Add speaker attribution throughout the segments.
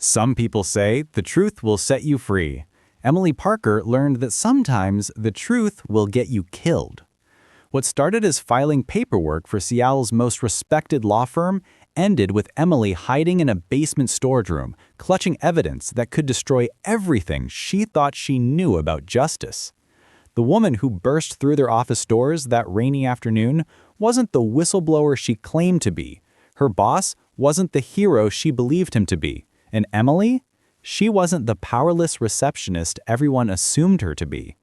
Speaker 1: Some people say the truth will set you free. Emily Parker learned that sometimes the truth will get you killed. What started as filing paperwork for Seattle's most respected law firm ended with Emily hiding in a basement storage room, clutching evidence that could destroy everything she thought she knew about justice. The woman who burst through their office doors that rainy afternoon wasn't the whistleblower she claimed to be. Her boss wasn't the hero she believed him to be. And Emily? She wasn't the powerless receptionist everyone assumed her to be.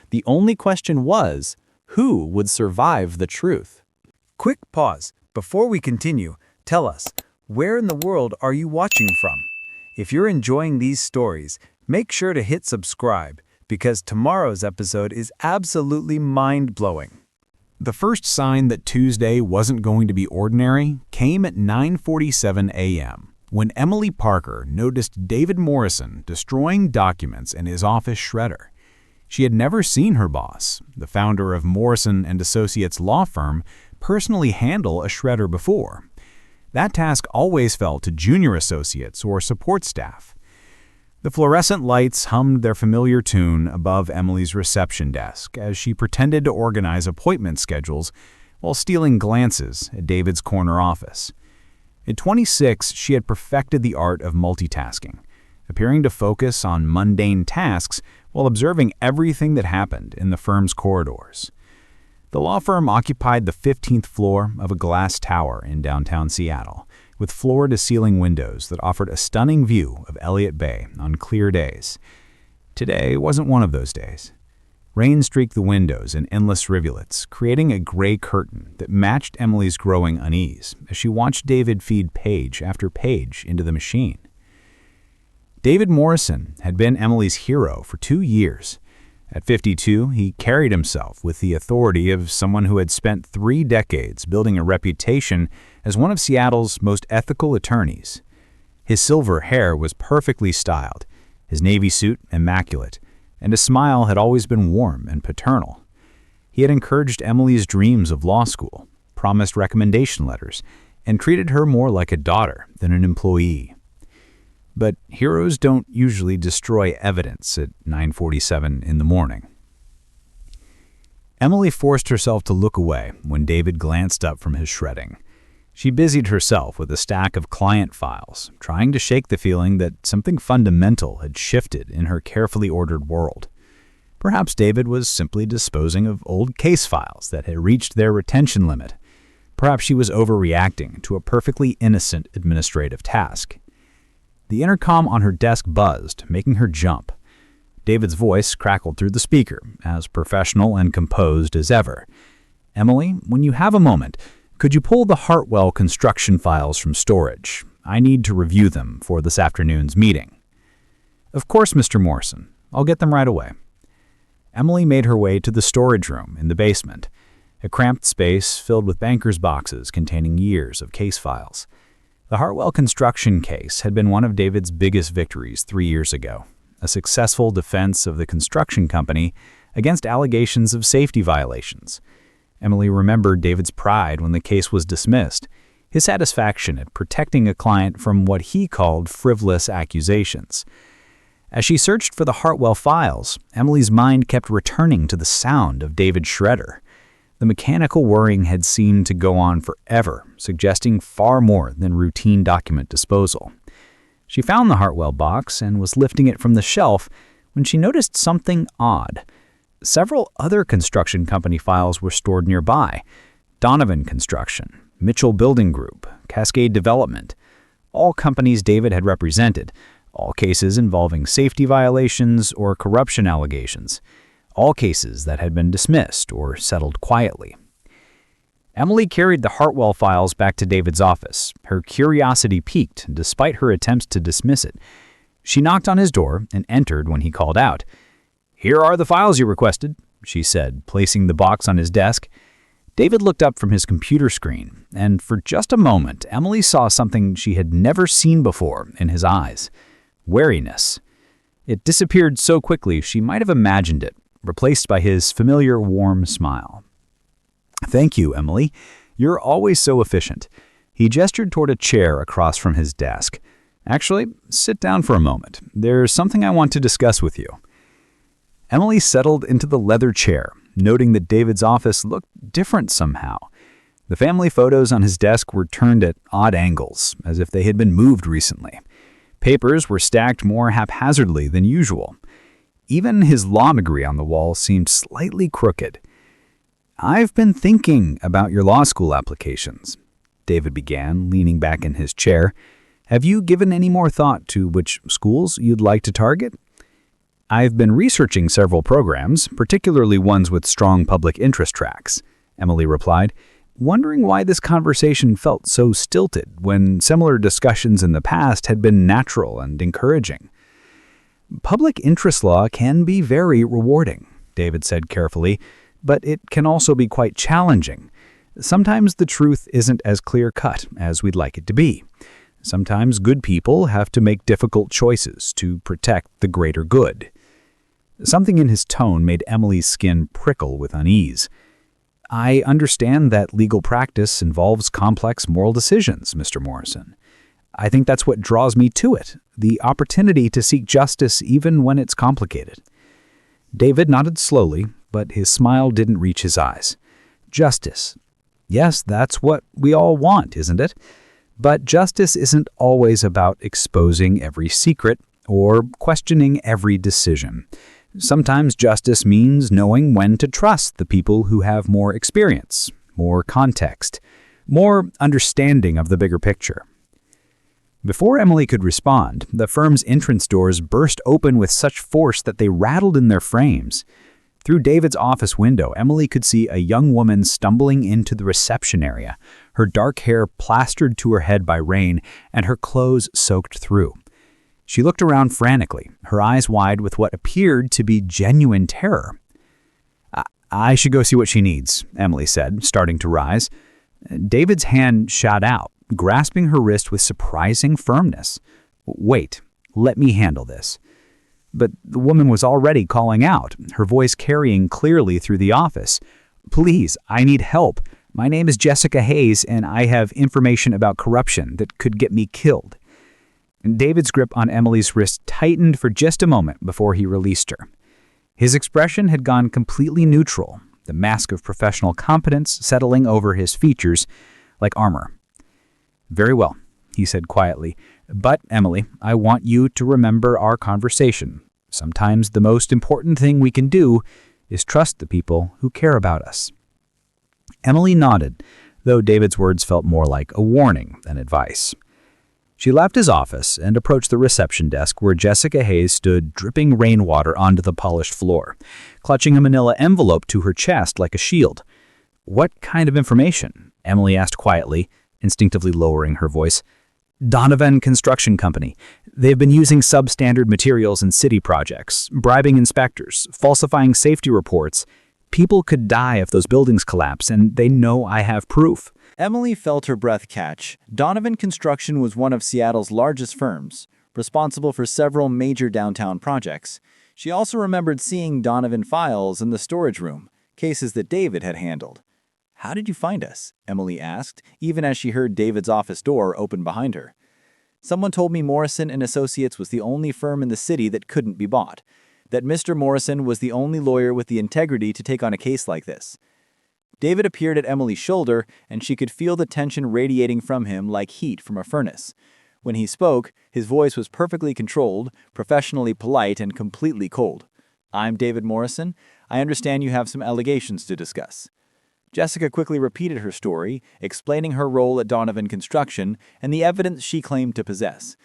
Speaker 1: The only question was, who would survive the truth?
Speaker 2: Quick pause. Before we continue, tell us, where in the world are you watching from? If you're enjoying these stories, make sure to hit subscribe, because tomorrow's episode is absolutely mind-blowing.
Speaker 3: The first sign that Tuesday wasn't going to be ordinary came at 9:47 a.m. when Emily Parker noticed David Morrison destroying documents in his office shredder. She had never seen her boss, the founder of Morrison & Associates law firm, personally handle a shredder before. That task always fell to junior associates or support staff. The fluorescent lights hummed their familiar tune above Emily's reception desk as she pretended to organize appointment schedules while stealing glances at David's corner office. At 26, she had perfected the art of multitasking, appearing to focus on mundane tasks while observing everything that happened in the firm's corridors. The law firm occupied the 15th floor of a glass tower in downtown Seattle, with floor-to-ceiling windows that offered a stunning view of Elliott Bay on clear days. Today wasn't one of those days. Rain streaked the windows in endless rivulets, creating a gray curtain that matched Emily's growing unease as she watched David feed page after page into the machine. David Morrison had been Emily's hero for 2 years. At 52, he carried himself with the authority of someone who had spent 3 decades building a reputation as one of Seattle's most ethical attorneys. His silver hair was perfectly styled, his navy suit immaculate, and his smile had always been warm and paternal. He had encouraged Emily's dreams of law school, promised recommendation letters, and treated her more like a daughter than an employee. But heroes don't usually destroy evidence at 9:47 in the morning. Emily forced herself to look away when David glanced up from his shredding. She busied herself with a stack of client files, trying to shake the feeling that something fundamental had shifted in her carefully ordered world. Perhaps David was simply disposing of old case files that had reached their retention limit. Perhaps she was overreacting to a perfectly innocent administrative task. The intercom on her desk buzzed, making her jump. David's voice crackled through the speaker, as professional and composed as ever. "Emily, when you have a moment, could you pull the Hartwell construction files from storage? I need to review them for this afternoon's meeting." "Of course, Mr. Morrison. I'll get them right away." Emily made her way to the storage room in the basement, a cramped space filled with banker's boxes containing years of case files. The Hartwell construction case had been one of David's biggest victories 3 years ago, a successful defense of the construction company against allegations of safety violations. Emily remembered David's pride when the case was dismissed, his satisfaction at protecting a client from what he called frivolous accusations. As she searched for the Hartwell files, Emily's mind kept returning to the sound of David's shredder. The mechanical whirring had seemed to go on forever, suggesting far more than routine document disposal. She found the Hartwell box and was lifting it from the shelf when she noticed something odd. Several other construction company files were stored nearby. Donovan Construction, Mitchell Building Group, Cascade Development, all companies David had represented, all cases involving safety violations or corruption allegations. All cases that had been dismissed or settled quietly. Emily carried the Hartwell files back to David's office. Her curiosity piqued despite her attempts to dismiss it. She knocked on his door and entered when he called out. "Here are the files you requested," she said, placing the box on his desk. David looked up from his computer screen, and for just a moment, Emily saw something she had never seen before in his eyes. Wariness. It disappeared so quickly she might have imagined it, replaced by his familiar warm smile. "Thank you, Emily. You're always so efficient." He gestured toward a chair across from his desk. Actually, sit down for a moment. There's something I want to discuss with you. Emily settled into the leather chair, noting that David's office looked different somehow. The family photos on his desk were turned at odd angles, as if they had been moved recently. Papers were stacked more haphazardly than usual. Even his law degree on the wall seemed slightly crooked. "I've been thinking about your law school applications," David began, leaning back in his chair. "Have you given any more thought to which schools you'd like to target?" "I've been researching several programs, particularly ones with strong public interest tracks," Emily replied, wondering why this conversation felt so stilted when similar discussions in the past had been natural and encouraging. "Public interest law can be very rewarding," David said carefully, "but it can also be quite challenging. Sometimes the truth isn't as clear-cut as we'd like it to be. Sometimes good people have to make difficult choices to protect the greater good." Something in his tone made Emily's skin prickle with unease. "I understand that legal practice involves complex moral decisions, Mr. Morrison. I think that's what draws me to it, the opportunity to seek justice even when it's complicated." David nodded slowly, but his smile didn't reach his eyes. "Justice. Yes, that's what we all want, isn't it? But justice isn't always about exposing every secret or questioning every decision. Sometimes justice means knowing when to trust the people who have more experience, more context, more understanding of the bigger picture." Before Emily could respond, the firm's entrance doors burst open with such force that they rattled in their frames. Through David's office window, Emily could see a young woman stumbling into the reception area, her dark hair plastered to her head by rain and her clothes soaked through. She looked around frantically, her eyes wide with what appeared to be genuine terror. I should go see what she needs," Emily said, starting to rise. David's hand shot out, grasping her wrist with surprising firmness. "Wait, let me handle this." But the woman was already calling out, her voice carrying clearly through the office. "Please, I need help. My name is Jessica Hayes, and I have information about corruption that could get me killed." David's grip on Emily's wrist tightened for just a moment before he released her. His expression had gone completely neutral, the mask of professional competence settling over his features like armor. "Very well," he said quietly. "But, Emily, I want you to remember our conversation. Sometimes the most important thing we can do is trust the people who care about us." Emily nodded, though David's words felt more like a warning than advice. She left his office and approached the reception desk where Jessica Hayes stood dripping rainwater onto the polished floor, clutching a manila envelope to her chest like a shield. "What kind of information?" Emily asked quietly, instinctively lowering her voice. "Donovan Construction Company. They've been using substandard materials in city projects, bribing inspectors, falsifying safety reports. People could die if those buildings collapse, and they know I have proof."
Speaker 1: Emily felt her breath catch. Donovan Construction was one of Seattle's largest firms, responsible for several major downtown projects. She also remembered seeing Donovan files in the storage room, cases that David had handled. "How did you find us?" Emily asked, even as she heard David's office door open behind her. "Someone told me Morrison & Associates was the only firm in the city that couldn't be bought, that Mr. Morrison was the only lawyer with the integrity to take on a case like this." David appeared at Emily's shoulder, and she could feel the tension radiating from him like heat from a furnace. When he spoke, his voice was perfectly controlled, professionally polite, and completely cold. "I'm David Morrison. I understand you have some allegations to discuss." Jessica quickly repeated her story, explaining her role at Donovan Construction and the evidence she claimed to possess.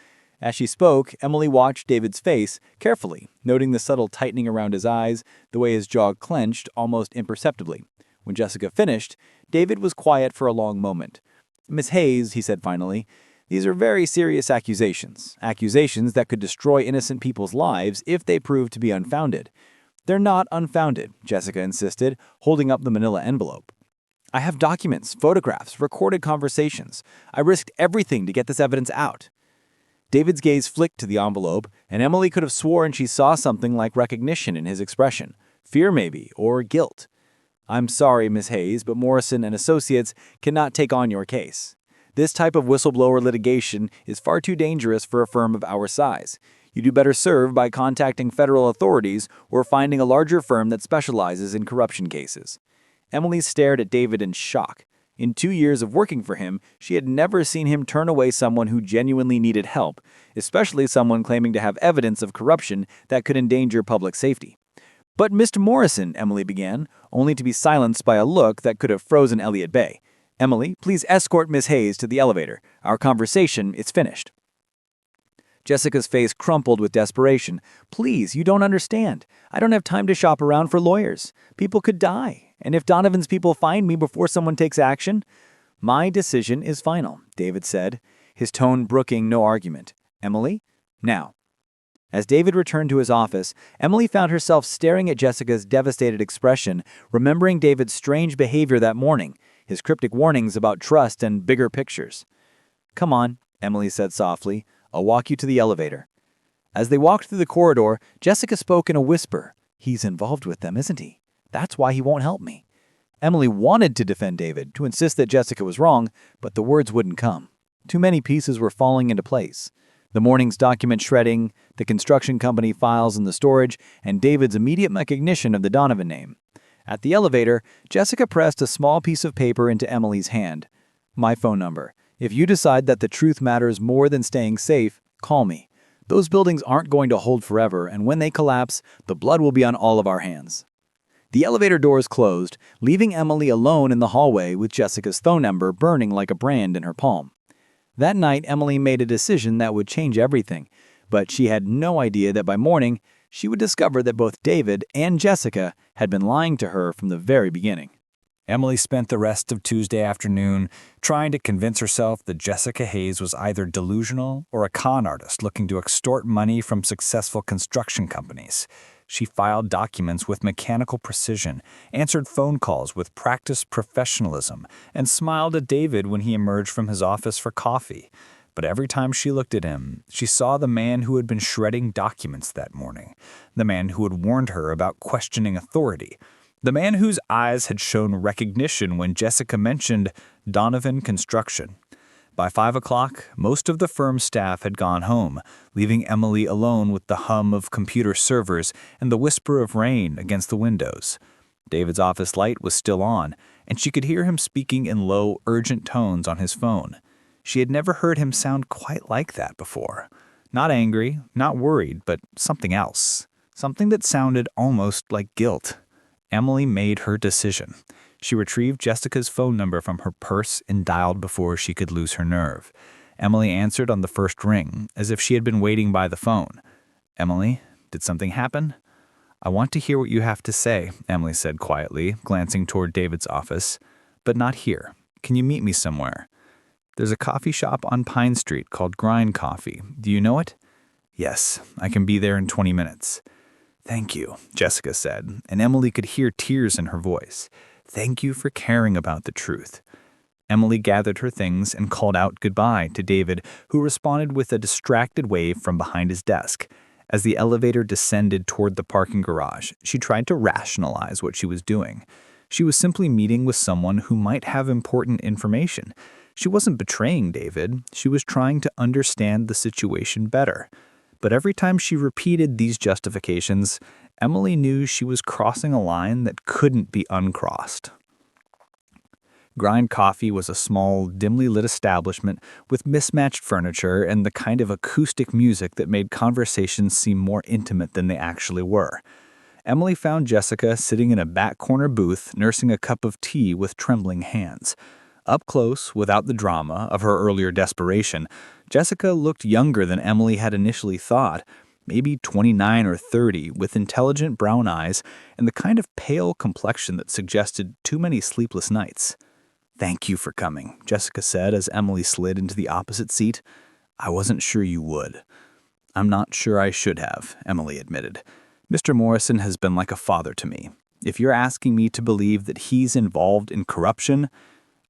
Speaker 1: As she spoke, Emily watched David's face carefully, noting the subtle tightening around his eyes, the way his jaw clenched almost imperceptibly. When Jessica finished, David was quiet for a long moment. "Miss Hayes," he said finally, "these are very serious accusations that could destroy innocent people's lives if they prove to be unfounded." "They're not unfounded," Jessica insisted, holding up the manila envelope. "I have documents, photographs, recorded conversations. I risked everything to get this evidence out." David's gaze flicked to the envelope, and Emily could have sworn she saw something like recognition in his expression. Fear maybe, or guilt. "I'm sorry, Miss Hayes, but Morrison & Associates cannot take on your case." This type of whistleblower litigation is far too dangerous for a firm of our size. You do better serve by contacting federal authorities or finding a larger firm that specializes in corruption cases." Emily stared at David in shock. In 2 years of working for him, she had never seen him turn away someone who genuinely needed help, especially someone claiming to have evidence of corruption that could endanger public safety. "But Mr. Morrison," Emily began, only to be silenced by a look that could have frozen Elliot Bay. "Emily, please escort Miss Hayes to the elevator. Our conversation is finished." Jessica's face crumpled with desperation. "Please, you don't understand. I don't have time to shop around for lawyers. People could die. And if Donovan's people find me before someone takes action—" "My decision is final," David said, his tone brooking no argument. "Emily, now." As David returned to his office, Emily found herself staring at Jessica's devastated expression, remembering David's strange behavior that morning, his cryptic warnings about trust and bigger pictures. "Come on," Emily said softly. "I'll walk you to the elevator." As they walked through the corridor, Jessica spoke in a whisper. "He's involved with them, isn't he? That's why he won't help me." Emily wanted to defend David, to insist that Jessica was wrong, but the words wouldn't come. Too many pieces were falling into place. The morning's document shredding, the construction company files in the storage, and David's immediate recognition of the Donovan name. At the elevator, Jessica pressed a small piece of paper into Emily's hand. "My phone number. If you decide that the truth matters more than staying safe, call me. Those buildings aren't going to hold forever, and when they collapse, the blood will be on all of our hands." The elevator doors closed, leaving Emily alone in the hallway with Jessica's phone number burning like a brand in her palm. That night, Emily made a decision that would change everything, but she had no idea that by morning, she would discover that both David and Jessica had been lying to her from the very beginning.
Speaker 2: Emily spent the rest of Tuesday afternoon trying to convince herself that Jessica Hayes was either delusional or a con artist looking to extort money from successful construction companies. She filed documents with mechanical precision, answered phone calls with practiced professionalism, and smiled at David when he emerged from his office for coffee. But every time she looked at him, she saw the man who had been shredding documents that morning, the man who had warned her about questioning authority, the man whose eyes had shown recognition when Jessica mentioned Donovan Construction. By 5 o'clock, most of the firm's staff had gone home, leaving Emily alone with the hum of computer servers and the whisper of rain against the windows. David's office light was still on, and she could hear him speaking in low, urgent tones on his phone. She had never heard him sound quite like that before. Not angry, not worried, but something else. Something that sounded almost like guilt. Emily made her decision. She retrieved Jessica's phone number from her purse and dialed before she could lose her nerve. Emily answered on the first ring, as if she had been waiting by the phone. "Emily, did something happen?" "I want to hear what you have to say," Emily said quietly, glancing toward David's office. "But not here. Can you meet me somewhere?" "There's a coffee shop on Pine Street called Grind Coffee. Do you know it?" "Yes, I can be there in 20 minutes. "Thank you," Jessica said, and Emily could hear tears in her voice. "Thank you for caring about the truth." Emily gathered her things and called out goodbye to David, who responded with a distracted wave from behind his desk. As the elevator descended toward the parking garage, she tried to rationalize what she was doing. She was simply meeting with someone who might have important information. She wasn't betraying David. She was trying to understand the situation better. But every time she repeated these justifications, Emily knew she was crossing a line that couldn't be uncrossed. Grind Coffee was a small, dimly lit establishment with mismatched furniture and the kind of acoustic music that made conversations seem more intimate than they actually were. Emily found Jessica sitting in a back corner booth, nursing a cup of tea with trembling hands. Up close, without the drama of her earlier desperation, Jessica looked younger than Emily had initially thought, maybe 29 or 30, with intelligent brown eyes and the kind of pale complexion that suggested too many sleepless nights. "Thank you for coming," Jessica said as Emily slid into the opposite seat. "I wasn't sure you would." "I'm not sure I should have," Emily admitted. "Mr. Morrison has been like a father to me. If you're asking me to believe that he's involved in corruption,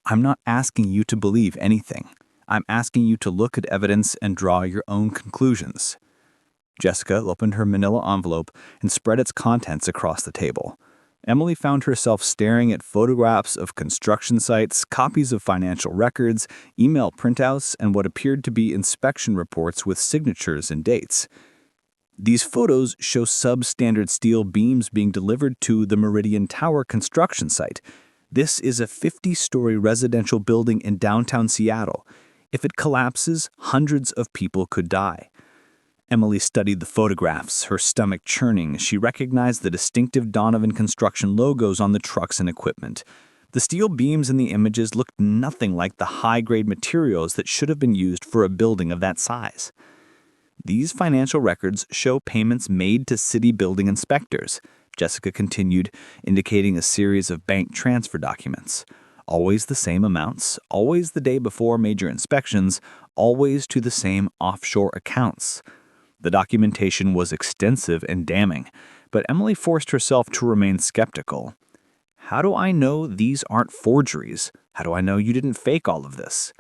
Speaker 2: I'm not asking you to believe anything. I'm asking you to look at evidence and draw your own conclusions." Jessica opened her manila envelope and spread its contents across the table. Emily found herself staring at photographs of construction sites, copies of financial records, email printouts, and what appeared to be inspection reports with signatures and dates. These photos show substandard steel beams being delivered to the Meridian Tower construction site. This is a 50-story residential building in downtown Seattle. If it collapses, hundreds of people could die. Emily studied the photographs, her stomach churning as she recognized the distinctive Donovan Construction logos on the trucks and equipment. The steel beams in the images looked nothing like the high-grade materials that should have been used for a building of that size. These financial records show payments made to city building inspectors, Jessica continued, indicating a series of bank transfer documents. Always the same amounts, always the day before major inspections, always to the same offshore accounts. The documentation was extensive and damning, but Emily forced herself to remain skeptical. How do I know these aren't forgeries? How do I know you didn't fake all of this?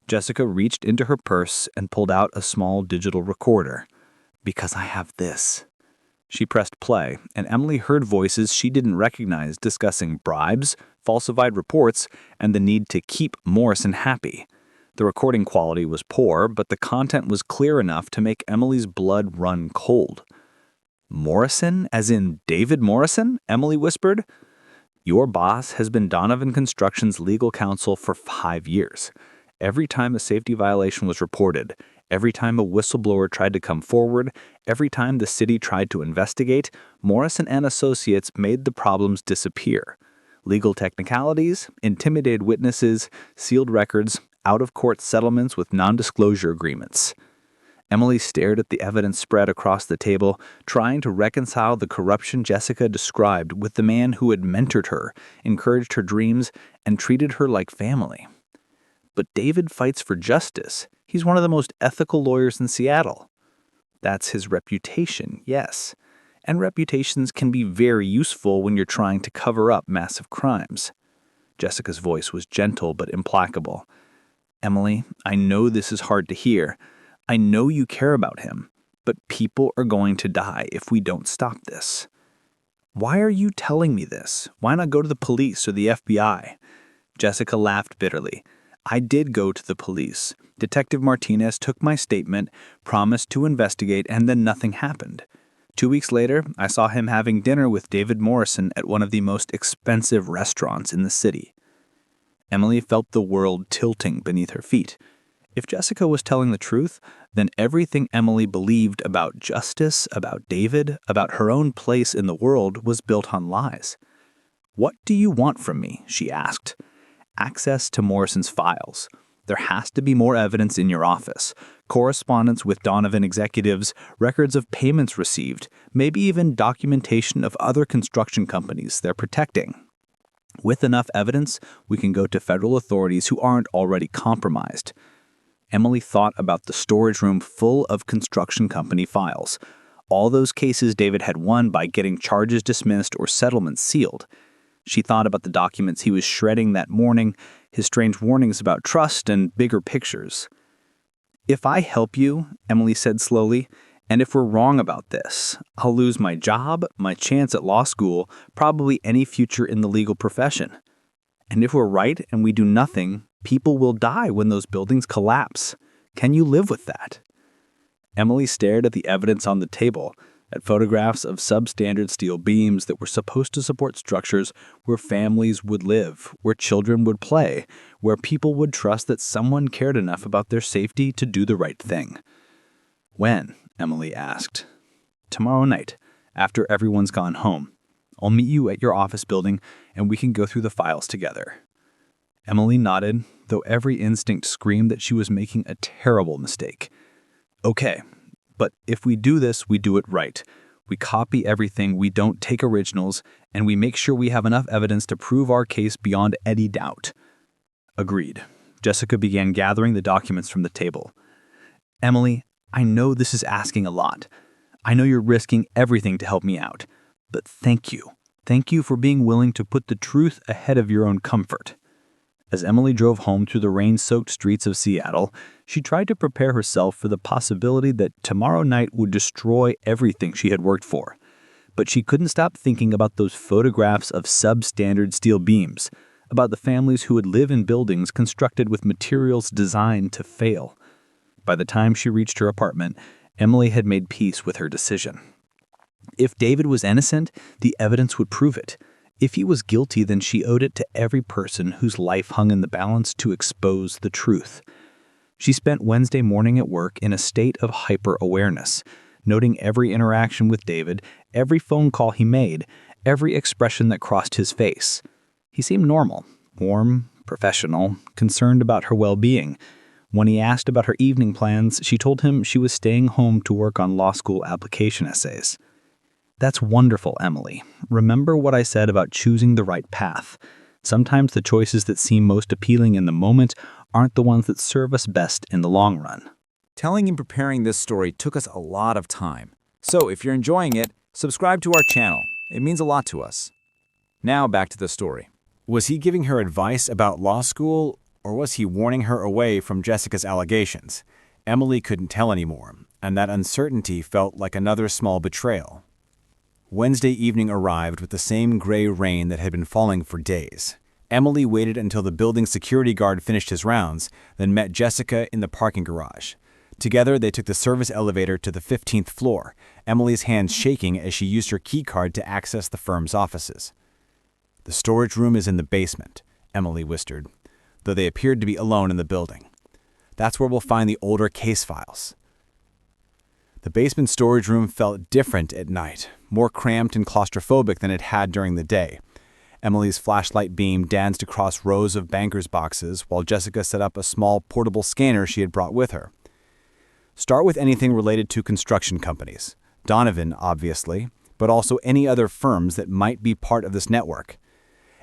Speaker 2: Jessica reached into her purse and pulled out a small digital recorder. Because I have this. She pressed play, and Emily heard voices she didn't recognize discussing bribes, falsified reports, and the need to keep Morrison happy. The recording quality was poor, but the content was clear enough to make Emily's blood run cold. Morrison, as in David Morrison? Emily whispered. Your boss has been Donovan Construction's legal counsel for 5 years. Every time a safety violation was reported, every time a whistleblower tried to come forward, every time the city tried to investigate, Morrison and Associates made the problems disappear. Legal technicalities, intimidated witnesses, sealed records, out-of-court settlements with non-disclosure agreements. Emily stared at the evidence spread across the table, trying to reconcile the corruption Jessica described with the man who had mentored her, encouraged her dreams, and treated her like family. But David fights for justice. He's one of the most ethical lawyers in Seattle. That's his reputation, yes. And reputations can be very useful when you're trying to cover up massive crimes. Jessica's voice was gentle but implacable. Emily, I know this is hard to hear. I know you care about him, but people are going to die if we don't stop this. Why are you telling me this? Why not go to the police or the FBI? Jessica laughed bitterly. I did go to the police. Detective Martinez took my statement, promised to investigate, and then nothing happened. 2 weeks later, I saw him having dinner with David Morrison at one of the most expensive restaurants in the city. Emily felt the world tilting beneath her feet. If Jessica was telling the truth, then everything Emily believed about justice, about David, about her own place in the world was built on lies. What do you want from me? She asked. Access to Morrison's files. There has to be more evidence in your office. Correspondence with Donovan executives, records of payments received, maybe even documentation of other construction companies they're protecting. With enough evidence, we can go to federal authorities who aren't already compromised. Emily thought about the storage room full of construction company files. All those cases David had won by getting charges dismissed or settlements sealed. She thought about the documents he was shredding that morning, his strange warnings about trust and bigger pictures. If I help you, Emily said slowly, and if we're wrong about this, I'll lose my job, my chance at law school, probably any future in the legal profession. And if we're right and we do nothing, people will die when those buildings collapse. Can you live with that? Emily stared at the evidence on the table, at photographs of substandard steel beams that were supposed to support structures where families would live, where children would play, where people would trust that someone cared enough about their safety to do the right thing. When? Emily asked. Tomorrow night, after everyone's gone home. I'll meet you at your office building and we can go through the files together. Emily nodded, though every instinct screamed that she was making a terrible mistake. Okay, but if we do this, we do it right. We copy everything, we don't take originals, and we make sure we have enough evidence to prove our case beyond any doubt. Agreed. Jessica began gathering the documents from the table. Emily, I know this is asking a lot. I know you're risking everything to help me out. But thank you. Thank you for being willing to put the truth ahead of your own comfort. As Emily drove home through the rain-soaked streets of Seattle, she tried to prepare herself for the possibility that tomorrow night would destroy everything she had worked for. But she couldn't stop thinking about those photographs of substandard steel beams, about the families who would live in buildings constructed with materials designed to fail. By the time she reached her apartment, Emily had made peace with her decision. If David was innocent, the evidence would prove it. If he was guilty, then she owed it to every person whose life hung in the balance to expose the truth. She spent Wednesday morning at work in a state of hyper-awareness, noting every interaction with David, every phone call he made, every expression that crossed his face. He seemed normal, warm, professional, concerned about her well-being. When he asked about her evening plans, she told him she was staying home to work on law school application essays. "That's wonderful, Emily. Remember what I said about choosing the right path. Sometimes the choices that seem most appealing in the moment aren't the ones that serve us best in the long run."
Speaker 3: Telling and preparing this story took us a lot of time. So if you're enjoying it, subscribe to our channel. It means a lot to us. Now back to the story. Was he giving her advice about law school, or was he warning her away from Jessica's allegations? Emily couldn't tell anymore, and that uncertainty felt like another small betrayal. Wednesday evening arrived with the same gray rain that had been falling for days. Emily waited until the building's security guard finished his rounds, then met Jessica in the parking garage. Together, they took the service elevator to the 15th floor, Emily's hands shaking as she used her key card to access the firm's offices. "The storage room is in the basement," Emily whispered, though they appeared to be alone in the building. "That's where we'll find the older case files." The basement storage room felt different at night, more cramped and claustrophobic than it had during the day. Emily's flashlight beam danced across rows of bankers' boxes while Jessica set up a small portable scanner she had brought with her. Start with anything related to construction companies. Donovan, obviously, but also any other firms that might be part of this network.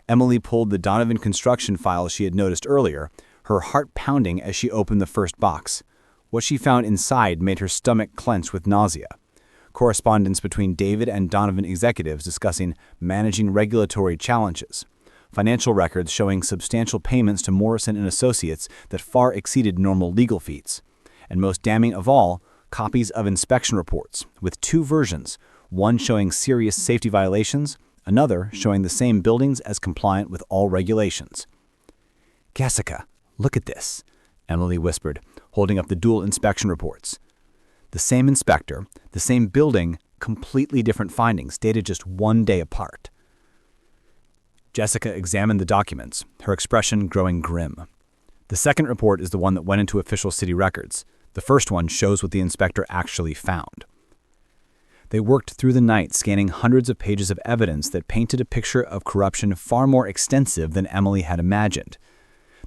Speaker 3: Emily pulled the Donovan construction files she had noticed earlier, her heart pounding as she opened the first box. What she found inside made her stomach clench with nausea. Correspondence between David and Donovan executives discussing managing regulatory challenges. Financial records showing substantial payments to Morrison and Associates that far exceeded normal legal fees. And most damning of all, copies of inspection reports, with two versions, one showing serious safety violations, another showing the same buildings as compliant with all regulations. "Jessica, look at this," Emily whispered, holding up the dual inspection reports. The same inspector, the same building, completely different findings, dated just one day apart. Jessica examined the documents, her expression growing grim. The second report is the one that went into official city records. The first one shows what the inspector actually found. They worked through the night scanning hundreds of pages of evidence that painted a picture of corruption far more extensive than Emily had imagined.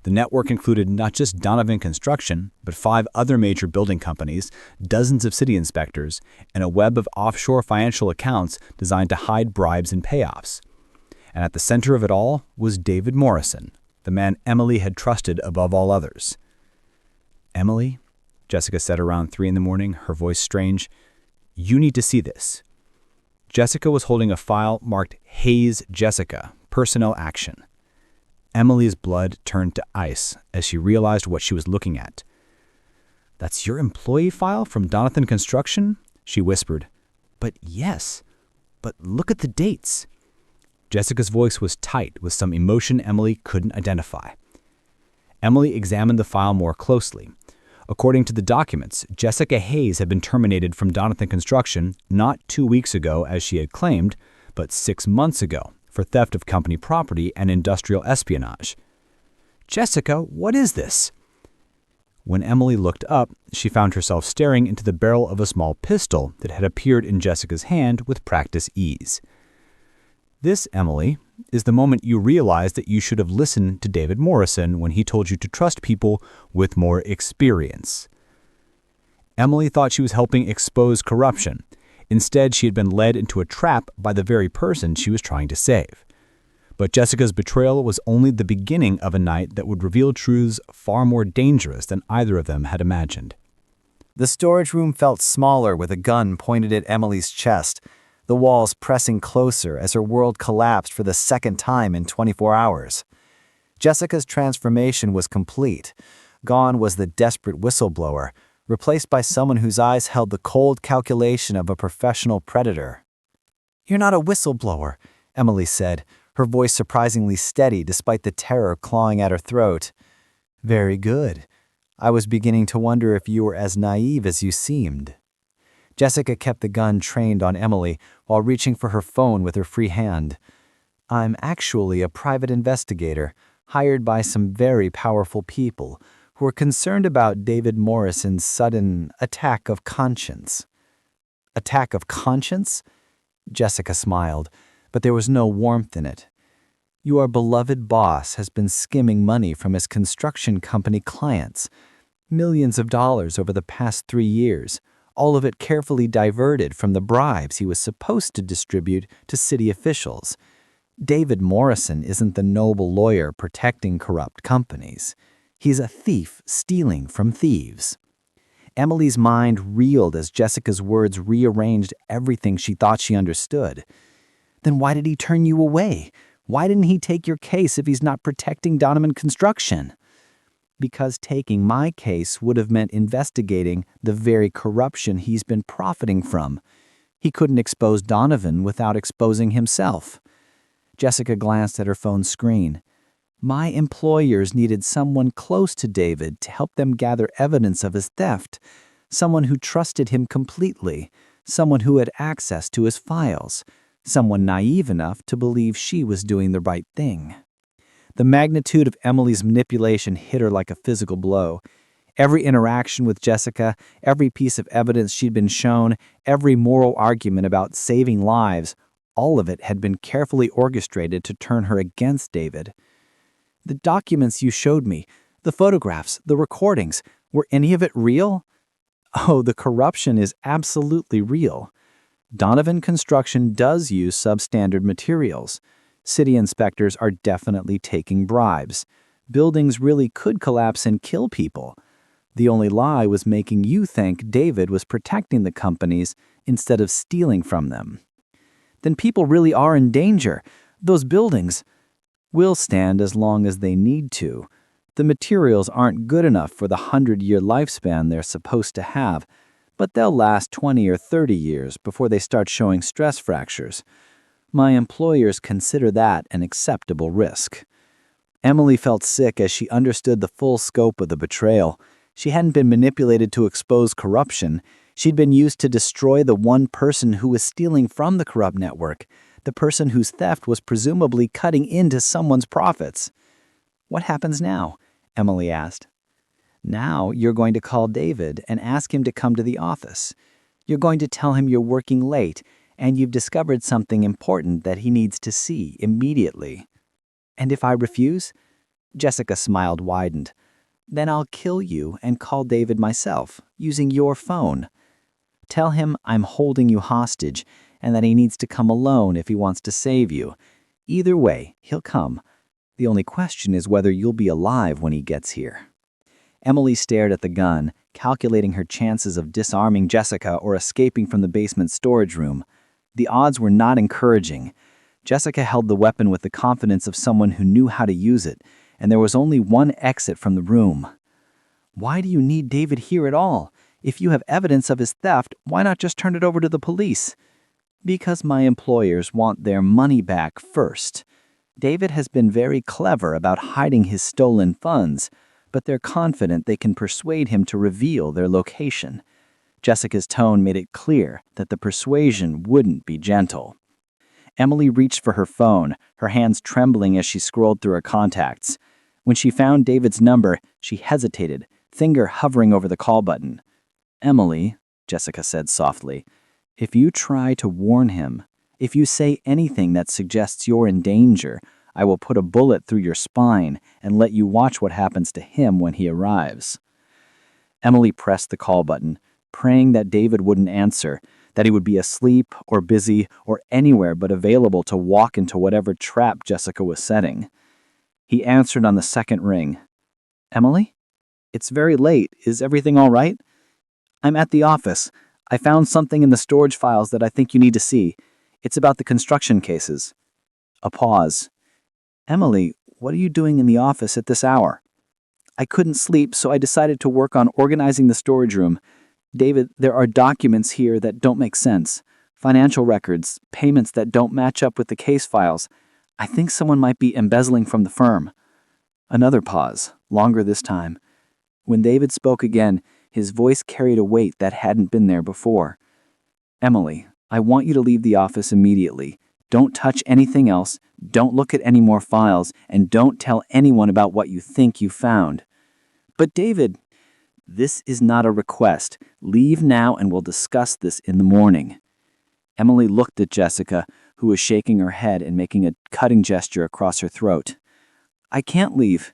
Speaker 3: The network included not just Donovan Construction, but 5 other major building companies, dozens of city inspectors, and a web of offshore financial accounts designed to hide bribes and payoffs. And at the center of it all was David Morrison, the man Emily had trusted above all others. "Emily," Jessica said around 3 in the morning, her voice strange, "you need to see this." Jessica was holding a file marked Hayes Jessica, Personnel Action. Emily's blood turned to ice as she realized what she was looking at. "That's your employee file from Donovan Construction?" she whispered. "But yes, but look at the dates." Jessica's voice was tight with some emotion Emily couldn't identify. Emily examined the file more closely. According to the documents, Jessica Hayes had been terminated from Donovan Construction not 2 weeks ago as she had claimed, but 6 months ago, for theft of company property and industrial espionage. "Jessica, what is this?" When Emily looked up, she found herself staring into the barrel of a small pistol that had appeared in Jessica's hand with practice ease. "This, Emily, is the moment you realize that you should have listened to David Morrison when he told you to trust people with more experience." Emily thought she was helping expose corruption. Instead, she had been led into a trap by the very person she was trying to save. But Jessica's betrayal was only the beginning of a night that would reveal truths far more dangerous than either of them had imagined.
Speaker 2: The storage room felt smaller with a gun pointed at Emily's chest, the walls pressing closer as her world collapsed for the second time in 24 hours. Jessica's transformation was complete. Gone was the desperate whistleblower, replaced by someone whose eyes held the cold calculation of a professional predator. "You're not a whistleblower," Emily said, her voice surprisingly steady despite the terror clawing at her throat. "Very good. I was beginning to wonder if you were as naive as you seemed." Jessica kept the gun trained on Emily while reaching for her phone with her free hand. "I'm actually a private investigator, hired by some very powerful people who are concerned about David Morrison's sudden attack of conscience." "Attack of conscience?" Jessica smiled, but there was no warmth in it. "Your beloved boss has been skimming money from his construction company clients. Millions of dollars over the past 3 years, all of it carefully diverted from the bribes he was supposed to distribute to city officials. David Morrison isn't the noble lawyer protecting corrupt companies. He's a thief stealing from thieves." Emily's mind reeled as Jessica's words rearranged everything she thought she understood. "Then why did he turn you away? Why didn't he take your case if he's not protecting Donovan Construction?" "Because taking my case would have meant investigating the very corruption he's been profiting from. He couldn't expose Donovan without exposing himself." Jessica glanced at her phone screen. "My employers needed someone close to David to help them gather evidence of his theft, someone who trusted him completely, someone who had access to his files, someone naive enough to believe she was doing the right thing." The magnitude of Emily's manipulation hit her like a physical blow. Every interaction with Jessica, every piece of evidence she'd been shown, every moral argument about saving lives, all of it had been carefully orchestrated to turn her against David. "The documents you showed me, the photographs, the recordings, were any of it real?" "Oh, the corruption is absolutely real. Donovan Construction does use substandard materials. City inspectors are definitely taking bribes. Buildings really could collapse and kill people. The only lie was making you think David was protecting the companies instead of stealing from them." "Then people really are in danger. Those buildings will stand as long as they need to. The materials aren't good enough for the 100-year lifespan they're supposed to have, but they'll last 20 or 30 years before they start showing stress fractures. My employers consider that an acceptable risk." Emily felt sick as she understood the full scope of the betrayal. She hadn't been manipulated to expose corruption. She'd been used to destroy the one person who was stealing from the corrupt network, the person whose theft was presumably cutting into someone's profits. "What happens now?" Emily asked. "Now you're going to call David and ask him to come to the office. You're going to tell him you're working late and you've discovered something important that he needs to see immediately." "And if I refuse?" Jessica smiled widened. "Then I'll kill you and call David myself, using your phone. Tell him I'm holding you hostage and that he needs to come alone if he wants to save you. Either way, he'll come. The only question is whether you'll be alive when he gets here." Emily stared at the gun, calculating her chances of disarming Jessica or escaping from the basement storage room. The odds were not encouraging. Jessica held the weapon with the confidence of someone who knew how to use it, and there was only one exit from the room. "Why do you need David here at all? If you have evidence of his theft, why not just turn it over to the police?" "Because my employers want their money back first. David has been very clever about hiding his stolen funds, but they're confident they can persuade him to reveal their location." Jessica's tone made it clear that the persuasion wouldn't be gentle. Emily reached for her phone, her hands trembling as she scrolled through her contacts. When she found David's number, she hesitated, finger hovering over the call button. "Emily," Jessica said softly, "if you try to warn him, if you say anything that suggests you're in danger, I will put a bullet through your spine and let you watch what happens to him when he arrives." Emily pressed the call button, praying that David wouldn't answer, that he would be asleep or busy or anywhere but available to walk into whatever trap Jessica was setting. He answered on the second ring. "Emily? It's very late. Is everything all right?" "I'm at the office. I found something in the storage files that I think you need to see. It's about the construction cases." A pause. "Emily, what are you doing in the office at this hour?" "I couldn't sleep, so I decided to work on organizing the storage room. David, there are documents here that don't make sense.
Speaker 4: Financial records, payments that don't match up with the case files. I think someone might be embezzling from the firm." Another pause, longer this time. When David spoke again, his voice carried a weight that hadn't been there before. "Emily, I want you to leave the office immediately. Don't touch anything else, don't look at any more files, and don't tell anyone about what you think you found." "But David—" "This is not a request. Leave now and we'll discuss this in the morning." Emily looked at Jessica, who was shaking her head and making a cutting gesture across her throat. "I can't leave.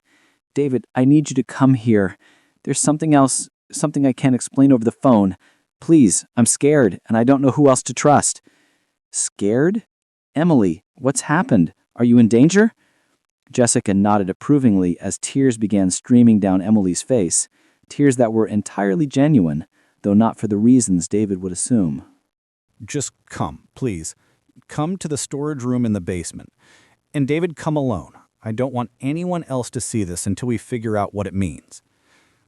Speaker 4: David, I need you to come here. There's something else, something I can't explain over the phone. Please, I'm scared, and I don't know who else to trust." "Scared? Emily, what's happened? Are you in danger?" Jessica nodded approvingly as tears began streaming down Emily's face, tears that were entirely genuine, though not for the reasons David would assume.
Speaker 1: Just come, please. Come to the storage room in the basement. And David, come alone. I don't want anyone else to see this until we figure out what it means.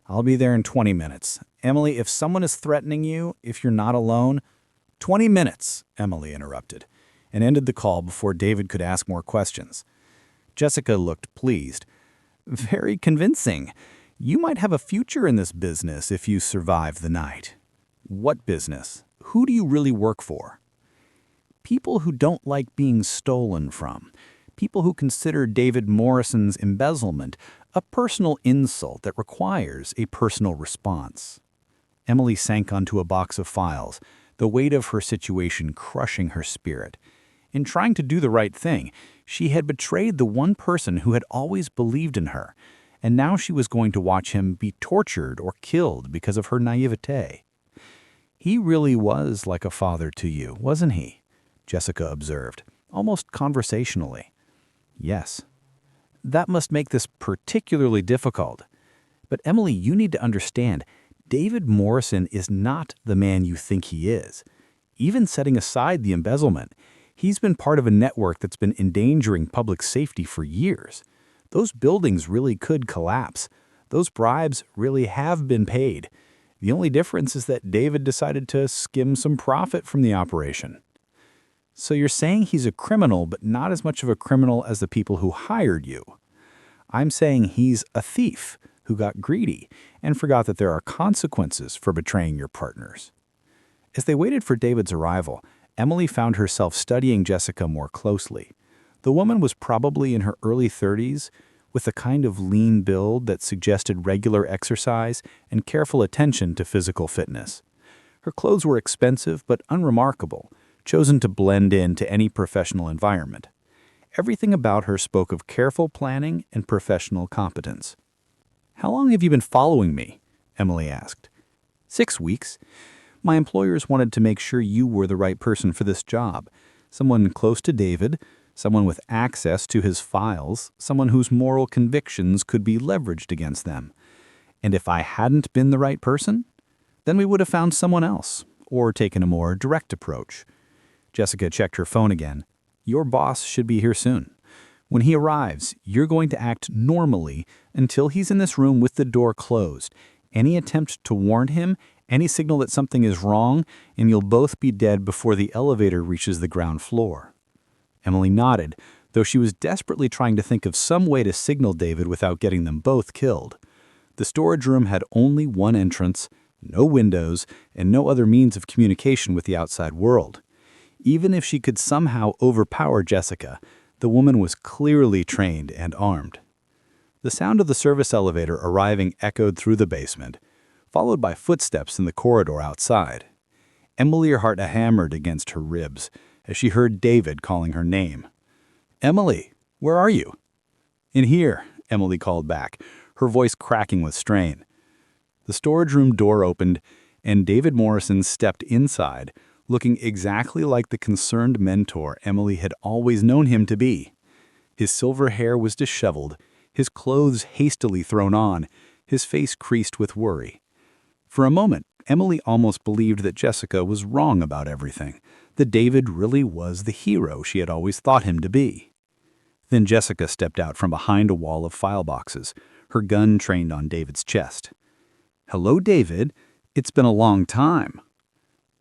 Speaker 1: I'll be there in 20 minutes. Emily, if someone is threatening you, if you're not alone— 20 minutes, Emily interrupted, and ended the call before David could ask more questions. Jessica looked pleased. Very convincing. You might have a future in this business if you survive the night. What business? Who do you really work for? People who don't like being stolen from. People who consider David Morrison's embezzlement a personal insult that requires a personal response. Emily sank onto a box of files, the weight of her situation crushing her spirit. In trying to do the right thing, she had betrayed the one person who had always believed in her, and now she was going to watch him be tortured or killed because of her naivete. He really was like a father to you, wasn't he? Jessica observed, almost conversationally. Yes. That must make this particularly difficult. But Emily, you need to understand, David Morrison is not the man you think he is. Even setting aside the embezzlement, he's been part of a network that's been endangering public safety for years. Those buildings really could collapse. Those bribes really have been paid. The only difference is that David decided to skim some profit from the operation. So you're saying he's a criminal, but not as much of a criminal as the people who hired you. I'm saying he's a thief who got greedy and forgot that there are consequences for betraying your partners. As they waited for David's arrival, Emily found herself studying Jessica more closely. The woman was probably in her early 30s, with a kind of lean build that suggested regular exercise and careful attention to physical fitness. Her clothes were expensive but unremarkable, chosen to blend into any professional environment. Everything about her spoke of careful planning and professional competence. "How long have you been following me?" Emily asked. 6 weeks. My employers wanted to make sure you were the right person for this job, someone close to David, someone with access to his files, someone whose moral convictions could be leveraged against them. And if I hadn't been the right person, then we would have found someone else, or taken a more direct approach. Jessica checked her phone again. Your boss should be here soon. When he arrives, you're going to act normally until he's in this room with the door closed. Any attempt to warn him, any signal that something is wrong, and you'll both be dead before the elevator reaches the ground floor. Emily nodded, though she was desperately trying to think of some way to signal David without getting them both killed. The storage room had only one entrance, no windows, and no other means of communication with the outside world. Even if she could somehow overpower Jessica, the woman was clearly trained and armed. The sound of the service elevator arriving echoed through the basement, followed by footsteps in the corridor outside. Emily, her heart hammered against her ribs as she heard David calling her name. "Emily, where are you?" "In here," Emily called back, her voice cracking with strain. The storage room door opened, and David Morrison stepped inside, looking exactly like the concerned mentor Emily had always known him to be. His silver hair was disheveled, his clothes hastily thrown on, his face creased with worry. For a moment, Emily almost believed that Jessica was wrong about everything, that David really was the hero she had always thought him to be. Then Jessica stepped out from behind a wall of file boxes, her gun trained on David's chest. "Hello, David. It's been a long time."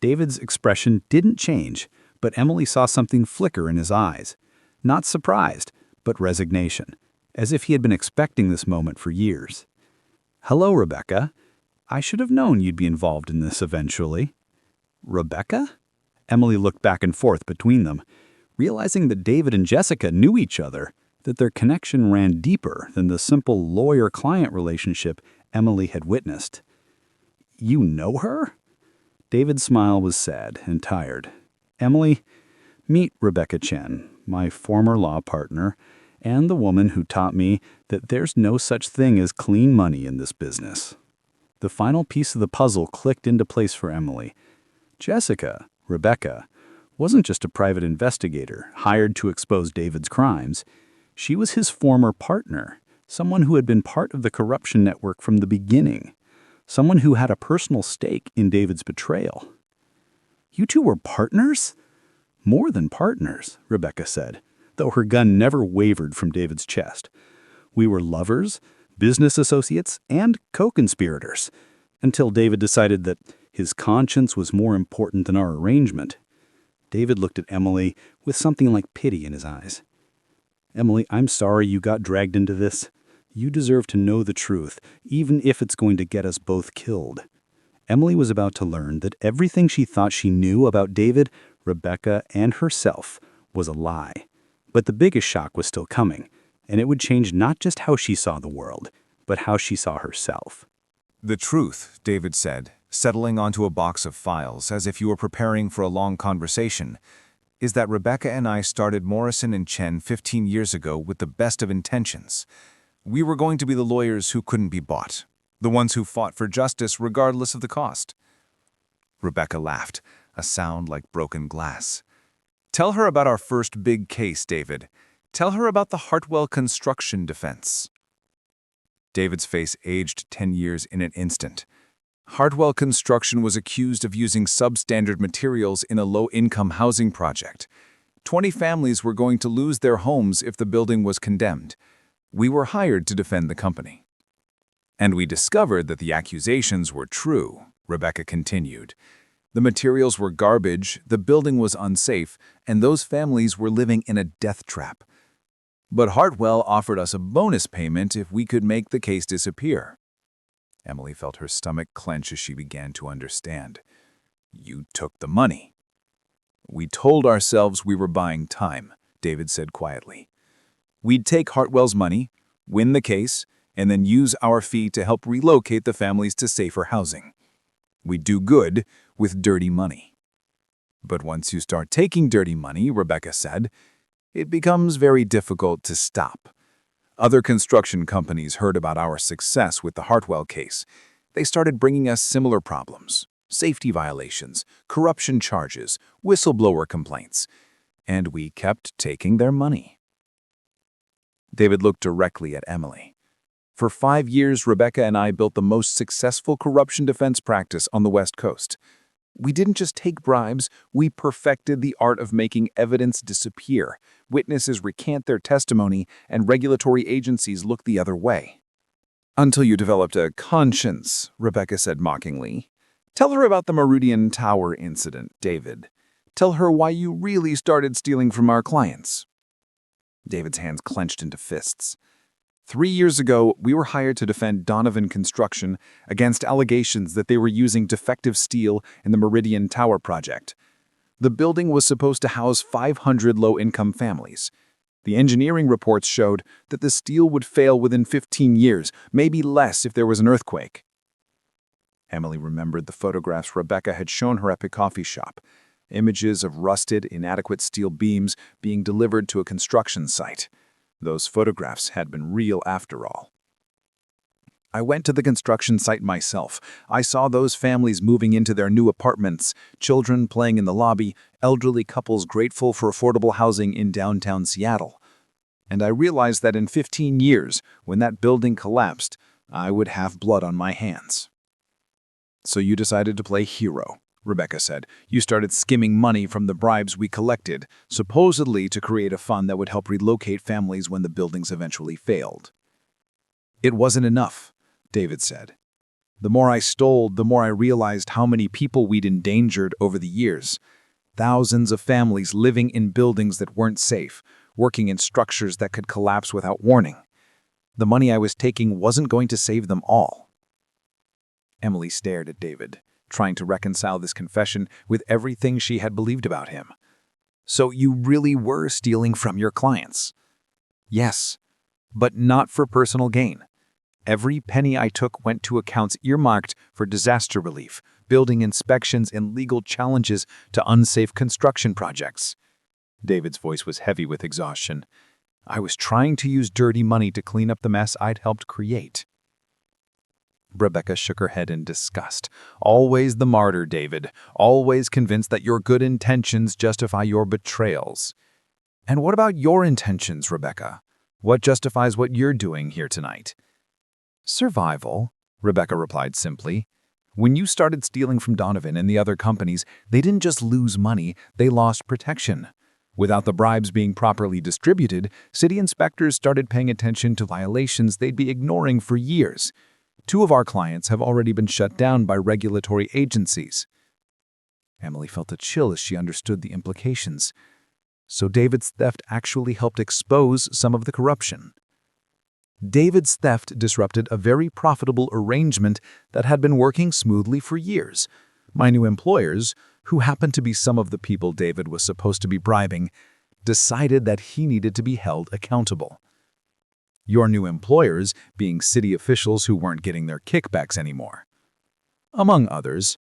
Speaker 3: David's expression didn't change, but Emily saw something flicker in his eyes. Not surprised, but resignation, as if he had been expecting this moment for years. "Hello, Rebecca. I should have known you'd be involved in this eventually." "Rebecca?" Emily looked back and forth between them, realizing that David and Jessica knew each other, that their connection ran deeper than the simple lawyer-client relationship Emily had witnessed. "You know her?" David's smile was sad and tired. "Emily, meet Rebecca Chen, my former law partner, and the woman who taught me that there's no such thing as clean money in this business." The final piece of the puzzle clicked into place for Emily. Jessica, Rebecca, wasn't just a private investigator hired to expose David's crimes. She was his former partner, someone who had been part of the corruption network from the beginning, someone who had a personal stake in David's betrayal. "You two were partners?" "More than partners," Rebecca said, though her gun never wavered from David's chest. "We were lovers, business associates, and co-conspirators, until David decided that his conscience was more important than our arrangement." David looked at Emily with something like pity in his eyes. "Emily, I'm sorry you got dragged into this. You deserve to know the truth, even if it's going to get us both killed." Emily was about to learn that everything she thought she knew about David, Rebecca, and herself was a lie. But the biggest shock was still coming, and it would change not just how she saw the world, but how she saw herself.
Speaker 5: "The truth," David said, settling onto a box of files as if you were preparing for a long conversation, "is that Rebecca and I started Morrison and Chen 15 years ago with the best of intentions. We were going to be the lawyers who couldn't be bought, the ones who fought for justice regardless of the cost." Rebecca laughed, a sound like broken glass. "Tell her about our first big case, David. Tell her about the Hartwell construction defense." David's face aged 10 years in an instant. Hartwell Construction was accused of using substandard materials in a low-income housing project. 20 families were going to lose their homes if the building was condemned. We were hired to defend the company. "And we discovered that the accusations were true," Rebecca continued. "The materials were garbage, the building was unsafe, and those families were living in a death trap. But Hartwell offered us a bonus payment if we could make the case disappear." Emily felt her stomach clench as she began to understand. "You took the money." "We told ourselves we were buying time," David said quietly. "We'd take Hartwell's money, win the case, and then use our fee to help relocate the families to safer housing. We'd do good with dirty money." "But once you start taking dirty money," Rebecca said, "it becomes very difficult to stop. Other construction companies heard about our success with the Hartwell case. They started bringing us similar problems, safety violations, corruption charges, whistleblower complaints, and we kept taking their money." David looked directly at Emily. "For 5 years, Rebecca and I built the most successful corruption defense practice on the West Coast. We didn't just take bribes, we perfected the art of making evidence disappear. Witnesses recant their testimony, and regulatory agencies look the other way." "Until you developed a conscience," Rebecca said mockingly. "Tell her about the Meridian Tower incident, David. Tell her why you really started stealing from our clients." David's hands clenched into fists. 3 years ago, we were hired to defend Donovan Construction against allegations that they were using defective steel in the Meridian Tower project. The building was supposed to house 500 low-income families. The engineering reports showed that the steel would fail within 15 years, maybe less if there was an earthquake. Emily remembered the photographs Rebecca had shown her at the coffee shop, images of rusted, inadequate steel beams being delivered to a construction site. Those photographs had been real after all. "I went to the construction site myself. I saw those families moving into their new apartments, children playing in the lobby, elderly couples grateful for affordable housing in downtown Seattle. And I realized that in 15 years, when that building collapsed, I would have blood on my hands." "So you decided to play hero," Rebecca said. "You started skimming money from the bribes we collected, supposedly to create a fund that would help relocate families when the buildings eventually failed." "It wasn't enough," David said.
Speaker 6: The more I stole, the more I realized how many people we'd endangered over the years. Thousands of families living in buildings that weren't safe, working in structures that could collapse without warning. The money I was taking wasn't going to save them all. Emily stared at David, trying to reconcile this confession with everything she had believed about him. So you really were stealing from your clients? Yes, but not for personal gain. Every penny I took went to accounts earmarked for disaster relief, building inspections, and legal challenges to unsafe construction projects. David's voice was heavy with exhaustion. I was trying to use dirty money to clean up the mess I'd helped create. Rebecca shook her head in disgust. Always the martyr, David. Always convinced that your good intentions justify your betrayals. And what about your intentions, Rebecca? What justifies what you're doing here tonight? Survival, Rebecca replied simply. When you started stealing from Donovan and the other companies, they didn't just lose money, they lost protection. Without the bribes being properly distributed, city inspectors started paying attention to violations they'd be ignoring for years. 2 of our clients have already been shut down by regulatory agencies. Emily felt a chill as she understood the implications. So David's theft actually helped expose some of the corruption. David's theft disrupted a very profitable arrangement that had been working smoothly for years. My new employers, who happened to be some of the people David was supposed to be bribing, decided that he needed to be held accountable. Your new employers being city officials who weren't getting their kickbacks anymore. Among others,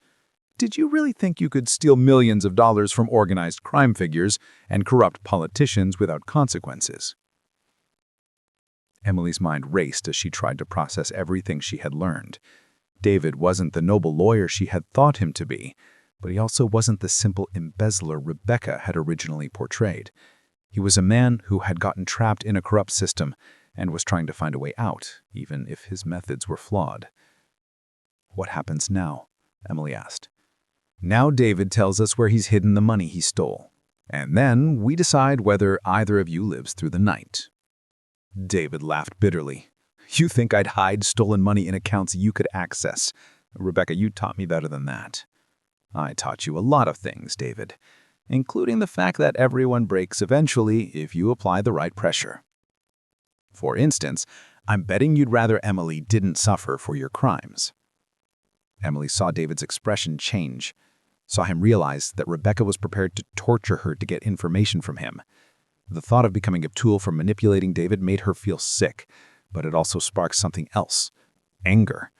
Speaker 6: did you really think you could steal millions of dollars from organized crime figures and corrupt politicians without consequences? Emily's mind raced as she tried to process everything she had learned. David wasn't the noble lawyer she had thought him to be, but he also wasn't the simple embezzler Rebecca had originally portrayed. He was a man who had gotten trapped in a corrupt system and was trying to find a way out, even if his methods were flawed. What happens now? Emily asked. Now David tells us where he's hidden the money he stole, and then we decide whether either of you lives through the night. David laughed bitterly. You think I'd hide stolen money in accounts you could access? Rebecca, you taught me better than that. I taught you a lot of things, David, including the fact that everyone breaks eventually if you apply the right pressure. For instance, I'm betting you'd rather Emily didn't suffer for your crimes. Emily saw David's expression change, saw him realize that Rebecca was prepared to torture her to get information from him. The thought of becoming a tool for manipulating David made her feel sick, but it also sparked something else, anger.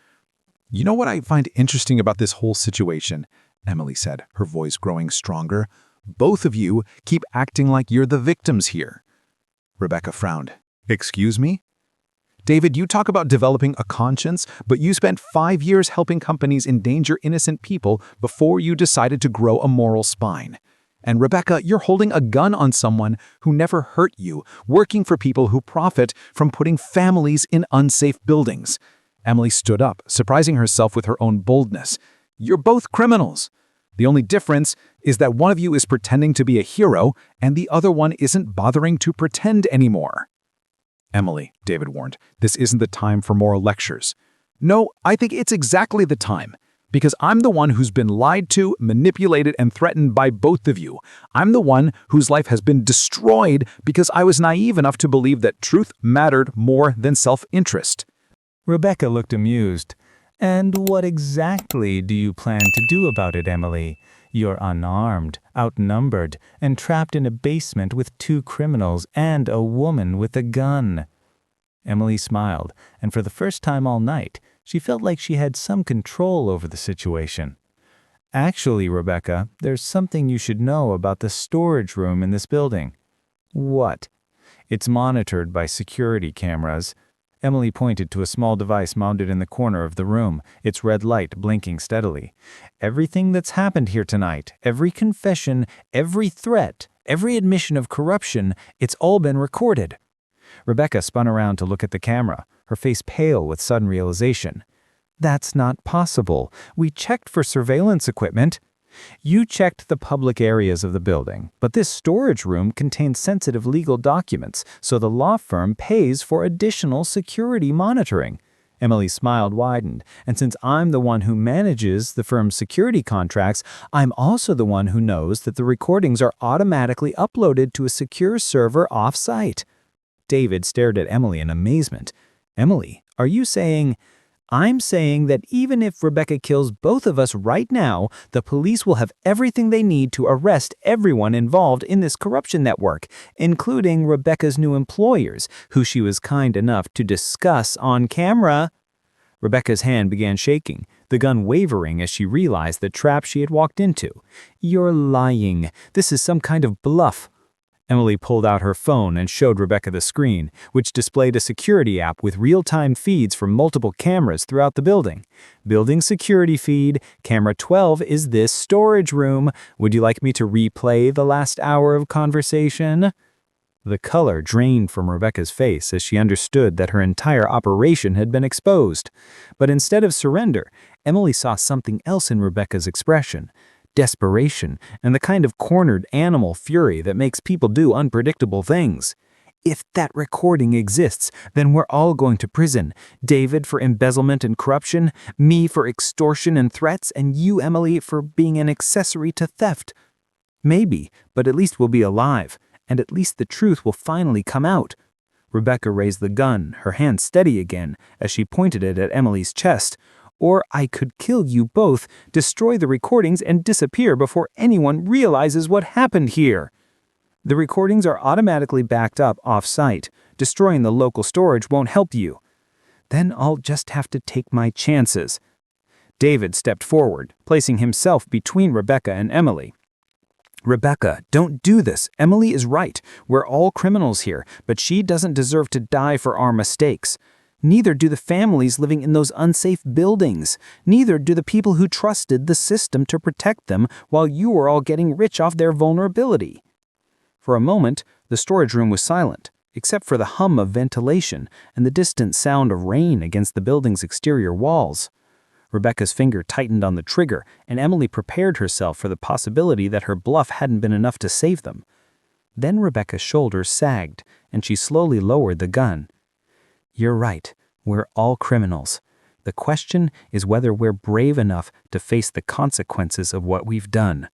Speaker 6: You know what I find interesting about this whole situation? Emily said, her voice growing stronger. Both of you keep acting like you're the victims here. Rebecca frowned. Excuse me? David, you talk about developing a conscience, but you spent 5 years helping companies endanger innocent people before you decided to grow a moral spine. And Rebecca, you're holding a gun on someone who never hurt you, working for people who profit from putting families in unsafe buildings. Emily stood up, surprising herself with her own boldness. You're both criminals. The only difference is that one of you is pretending to be a hero and the other one isn't bothering to pretend anymore. Emily, David warned, this isn't the time for moral lectures. No, I think it's exactly the time. Because I'm the one who's been lied to, manipulated, and threatened by both of you. I'm the one whose life has been destroyed because I was naive enough to believe that truth mattered more than self-interest.
Speaker 3: Rebecca looked amused. And what exactly do you plan to do about it, Emily? You're unarmed, outnumbered, and trapped in a basement with 2 criminals and a woman with a gun. Emily smiled, and for the first time all night, she felt like she had some control over the situation. Actually, Rebecca, there's something you should know about the storage room in this building. What? It's monitored by security cameras. Emily pointed to a small device mounted in the corner of the room, its red light blinking steadily. Everything that's happened here tonight, every confession, every threat, every admission of corruption, it's all been recorded. Rebecca spun around to look at the camera, her face pale with sudden realization. That's not possible. We checked for surveillance equipment. You checked the public areas of the building, but this storage room contains sensitive legal documents, so the law firm pays for additional security monitoring. Emily's smile widened. "And since I'm the one who manages the firm's security contracts, I'm also the one who knows that the recordings are automatically uploaded to a secure server off-site." David stared at Emily in amazement. "Emily, are you saying—" "I'm saying that even if Rebecca kills both of us right now, the police will have everything they need to arrest everyone involved in this corruption network, including Rebecca's new employers, who she was kind enough to discuss on camera." Rebecca's hand began shaking, the gun wavering as she realized the trap she had walked into. "You're lying. This is some kind of bluff." Emily pulled out her phone and showed Rebecca the screen, which displayed a security app with real-time feeds from multiple cameras throughout the building. "Building security feed. Camera 12 is this storage room. Would you like me to replay the last hour of conversation?" The color drained from Rebecca's face as she understood that her entire operation had been exposed. But instead of surrender, Emily saw something else in Rebecca's expression: desperation, and the kind of cornered animal fury that makes people do unpredictable things. "If that recording exists, then we're all going to prison. David for embezzlement and corruption, me for extortion and threats, and you, Emily, for being an accessory to theft. Maybe, but at least we'll be alive, and at least the truth will finally come out." Rebecca raised the gun, her hand steady again, as she pointed it at Emily's chest. "Or I could kill you both, destroy the recordings, and disappear before anyone realizes what happened here. The recordings are automatically backed up off-site. Destroying the local storage won't help you." "Then I'll just have to take my chances." David stepped forward, placing himself between Rebecca and Emily. "Rebecca, don't do this. Emily is right. We're all criminals here, but she doesn't deserve to die for our mistakes. Neither do the families living in those unsafe buildings. Neither do the people who trusted the system to protect them while you were all getting rich off their vulnerability." For a moment, the storage room was silent, except for the hum of ventilation and the distant sound of rain against the building's exterior walls. Rebecca's finger tightened on the trigger, and Emily prepared herself for the possibility that her bluff hadn't been enough to save them. Then Rebecca's shoulders sagged, and she slowly lowered the gun. "You're right. We're all criminals. The question is whether we're brave enough to face the consequences of what we've done."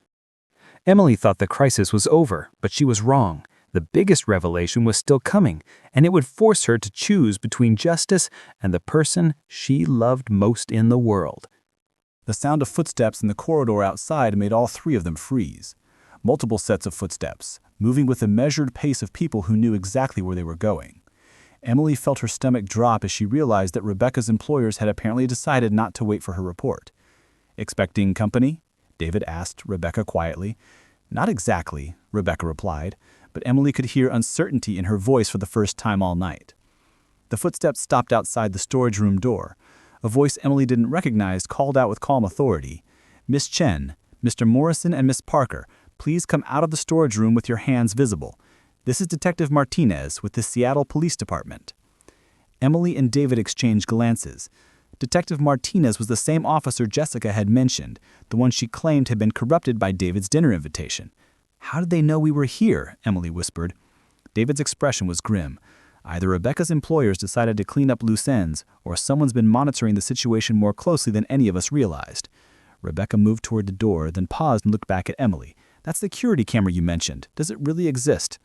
Speaker 3: Emily thought the crisis was over, but she was wrong. The biggest revelation was still coming, and it would force her to choose between justice and the person she loved most in the world.
Speaker 1: The sound of footsteps in the corridor outside made all three of them freeze. Multiple sets of footsteps, moving with a measured pace of people who knew exactly where they were going. Emily felt her stomach drop as she realized that Rebecca's employers had apparently decided not to wait for her report. "Expecting company?" David asked Rebecca quietly. "Not exactly," Rebecca replied, but Emily could hear uncertainty in her voice for the first time all night. The footsteps stopped outside the storage room door. A voice Emily didn't recognize called out with calm authority. "Miss Chen, Mr. Morrison and Miss Parker, please come out of the storage room with your hands visible. This is Detective Martinez with the Seattle Police Department." Emily and David exchanged glances. Detective Martinez was the same officer Jessica had mentioned, the one she claimed had been corrupted by David's dinner invitation. "How did they know we were here?" Emily whispered. David's expression was grim. Either Rebecca's employers decided to clean up loose ends, or someone's been monitoring the situation more closely than any of us realized. Rebecca moved toward the door, then paused and looked back at Emily. "That security camera you mentioned, does it really exist?"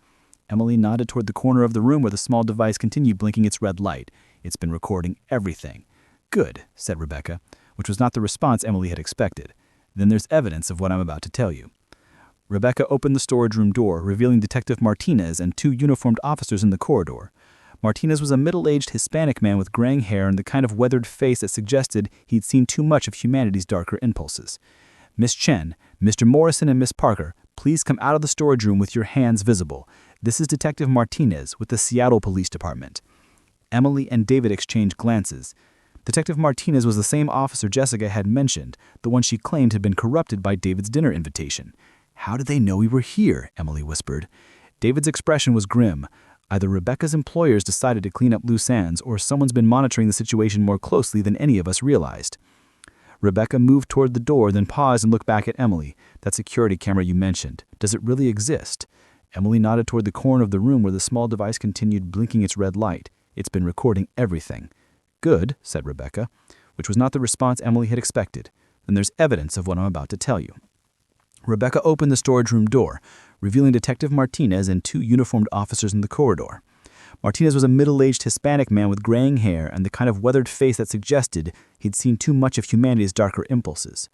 Speaker 1: Emily nodded toward the corner of the room where the small device continued blinking its red light. "It's been recording everything." "Good," said Rebecca, which was not the response Emily had expected. "Then there's evidence of what I'm about to tell you." Rebecca opened the storage room door, revealing Detective Martinez and two uniformed officers in the corridor. Martinez was a middle-aged Hispanic man with graying hair and the kind of weathered face that suggested he'd seen too much of humanity's darker impulses. "Miss Chen, Mr. Morrison and Miss Parker, please come out of the storage room with your hands visible. This is Detective Martinez with the Seattle Police Department." Emily and David exchanged glances. Detective Martinez was the same officer Jessica had mentioned, the one she claimed had been corrupted by David's dinner invitation. "How did they know we were here?" Emily whispered. David's expression was grim. Either Rebecca's employers decided to clean up loose ends, or someone's been monitoring the situation more closely than any of us realized. Rebecca moved toward the door, then paused and looked back at Emily. "That security camera you mentioned, does it really exist?" Emily nodded toward the corner of the room where the small device continued blinking its red light. "It's been recording everything."
Speaker 3: Good, said Rebecca, which was not the response Emily had expected. Then there's evidence of what I'm about to tell you. Rebecca opened the storage room door, revealing Detective Martinez and 2 uniformed officers in the corridor. Martinez was a middle-aged Hispanic man with graying hair and the kind of weathered face that suggested he'd seen too much of humanity's darker impulses.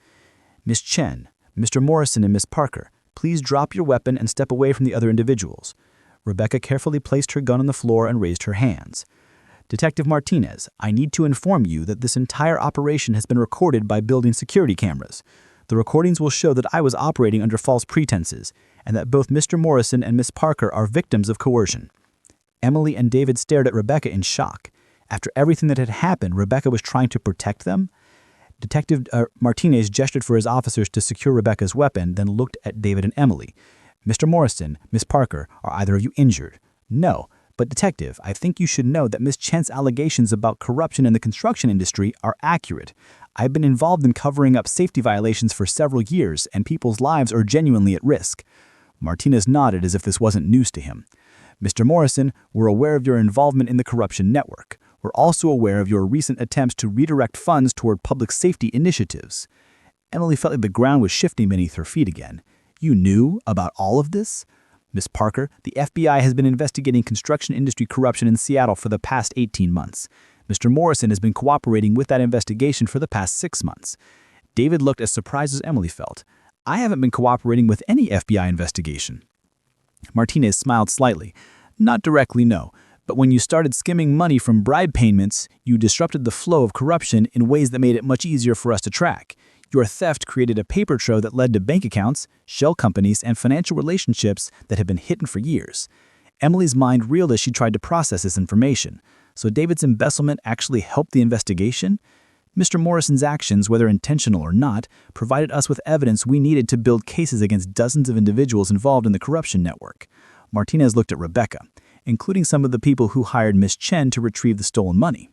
Speaker 3: Miss Chen, Mr. Morrison, and Miss Parker, please drop your weapon and step away from the other individuals. Rebecca carefully placed her gun on the floor and raised her hands. Detective Martinez, I need to inform you that this entire operation has been recorded by building security cameras. The recordings will show that I was operating under false pretenses, and that both Mr. Morrison and Miss Parker are victims of coercion. Emily and David stared at Rebecca in shock. After everything that had happened, Rebecca was trying to protect them? Detective Martinez gestured for his officers to secure Rebecca's weapon, then looked at David and Emily. Mr. Morrison, Miss Parker, are either of you injured? No. But Detective, I think you should know that Miss Chen's allegations about corruption in the construction industry are accurate. I've been involved in covering up safety violations for several years, and people's lives are genuinely at risk. Martinez nodded as if this wasn't news to him. Mr. Morrison, we're aware of your involvement in the corruption network. We're also aware of your recent attempts to redirect funds toward public safety initiatives. Emily felt like the ground was shifting beneath her feet again. You knew about all of this? Miss Parker, the FBI has been investigating construction industry corruption in Seattle for the past 18 months. Mr. Morrison has been cooperating with that investigation for the past 6 months. David looked as surprised as Emily felt. I haven't been cooperating with any FBI investigation. Martinez smiled slightly. Not directly, no. But when you started skimming money from bribe payments, you disrupted the flow of corruption in ways that made it much easier for us to track. Your theft created a paper trail that led to bank accounts, shell companies, and financial relationships that have been hidden for years. Emily's mind reeled as she tried to process this information. So David's embezzlement actually helped the investigation? Mr. Morrison's actions, whether intentional or not, provided us with evidence we needed to build cases against dozens of individuals involved in the corruption network. Martinez looked at Rebecca, including some of the people who hired Miss Chen to retrieve the stolen money.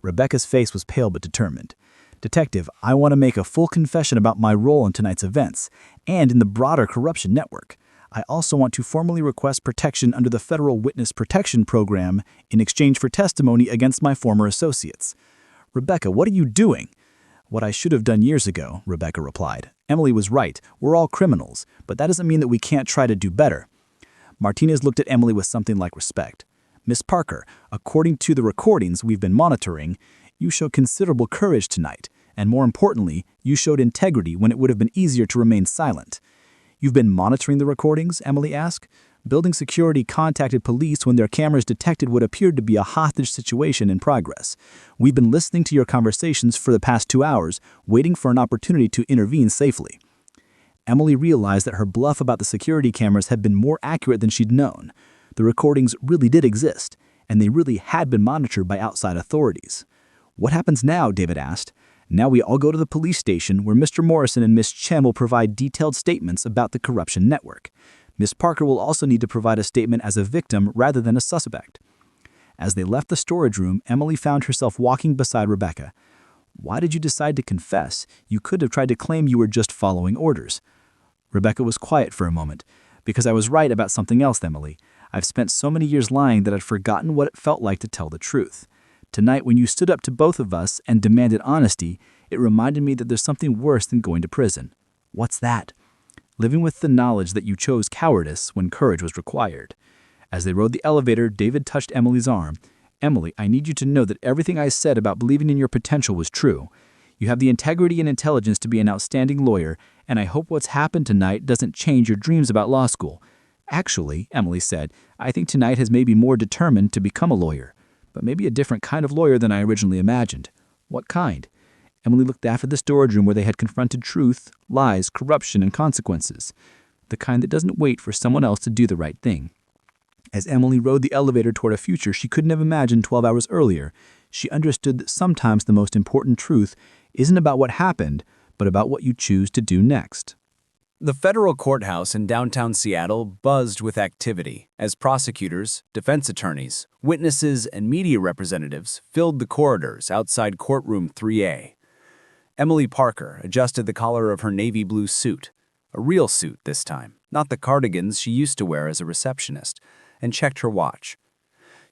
Speaker 3: Rebecca's face was pale but determined. Detective, I want to make a full confession about my role in tonight's events and in the broader corruption network. I also want to formally request protection under the Federal Witness Protection Program in exchange for testimony against my former associates. Rebecca, what are you doing? What I should have done years ago, Rebecca replied. Emily was right. We're all criminals, but that doesn't mean that we can't try to do better. Martinez looked at Emily with something like respect. Miss Parker, according to the recordings we've been monitoring, you showed considerable courage tonight, and more importantly, you showed integrity when it would have been easier to remain silent. You've been monitoring the recordings? Emily asked. Building security contacted police when their cameras detected what appeared to be a hostage situation in progress. We've been listening to your conversations for the past 2 hours, waiting for an opportunity to intervene safely. Emily realized that her bluff about the security cameras had been more accurate than she'd known. The recordings really did exist, and they really had been monitored by outside authorities. What happens now? David asked. Now we all go to the police station where Mr. Morrison and Miss Chen will provide detailed statements about the corruption network. Miss Parker will also need to provide a statement as a victim rather than a suspect. As they left the storage room, Emily found herself walking beside Rebecca. Why did you decide to confess? You could have tried to claim you were just following orders. Rebecca was quiet for a moment. Because I was right about something else, Emily. I've spent so many years lying that I'd forgotten what it felt like to tell the truth. Tonight, when you stood up to both of us and demanded honesty, it reminded me that there's something worse than going to prison. What's that? Living with the knowledge that you chose cowardice when courage was required. As they rode the elevator, David touched Emily's arm. Emily, I need you to know that everything I said about believing in your potential was true. You have the integrity and intelligence to be an outstanding lawyer, and I hope what's happened tonight doesn't change your dreams about law school. Actually, Emily said, I think tonight has made me more determined to become a lawyer. But maybe a different kind of lawyer than I originally imagined. What kind? Emily looked after the storage room where they had confronted truth, lies, corruption, and consequences. The kind that doesn't wait for someone else to do the right thing. As Emily rode the elevator toward a future she couldn't have imagined 12 hours earlier, she understood that sometimes the most important truth isn't about what happened, but about what you choose to do next.
Speaker 2: The federal courthouse in downtown Seattle buzzed with activity as prosecutors, defense attorneys, witnesses, and media representatives filled the corridors outside courtroom 3A. Emily Parker adjusted the collar of her navy blue suit, a real suit this time, not the cardigans she used to wear as a receptionist, and checked her watch.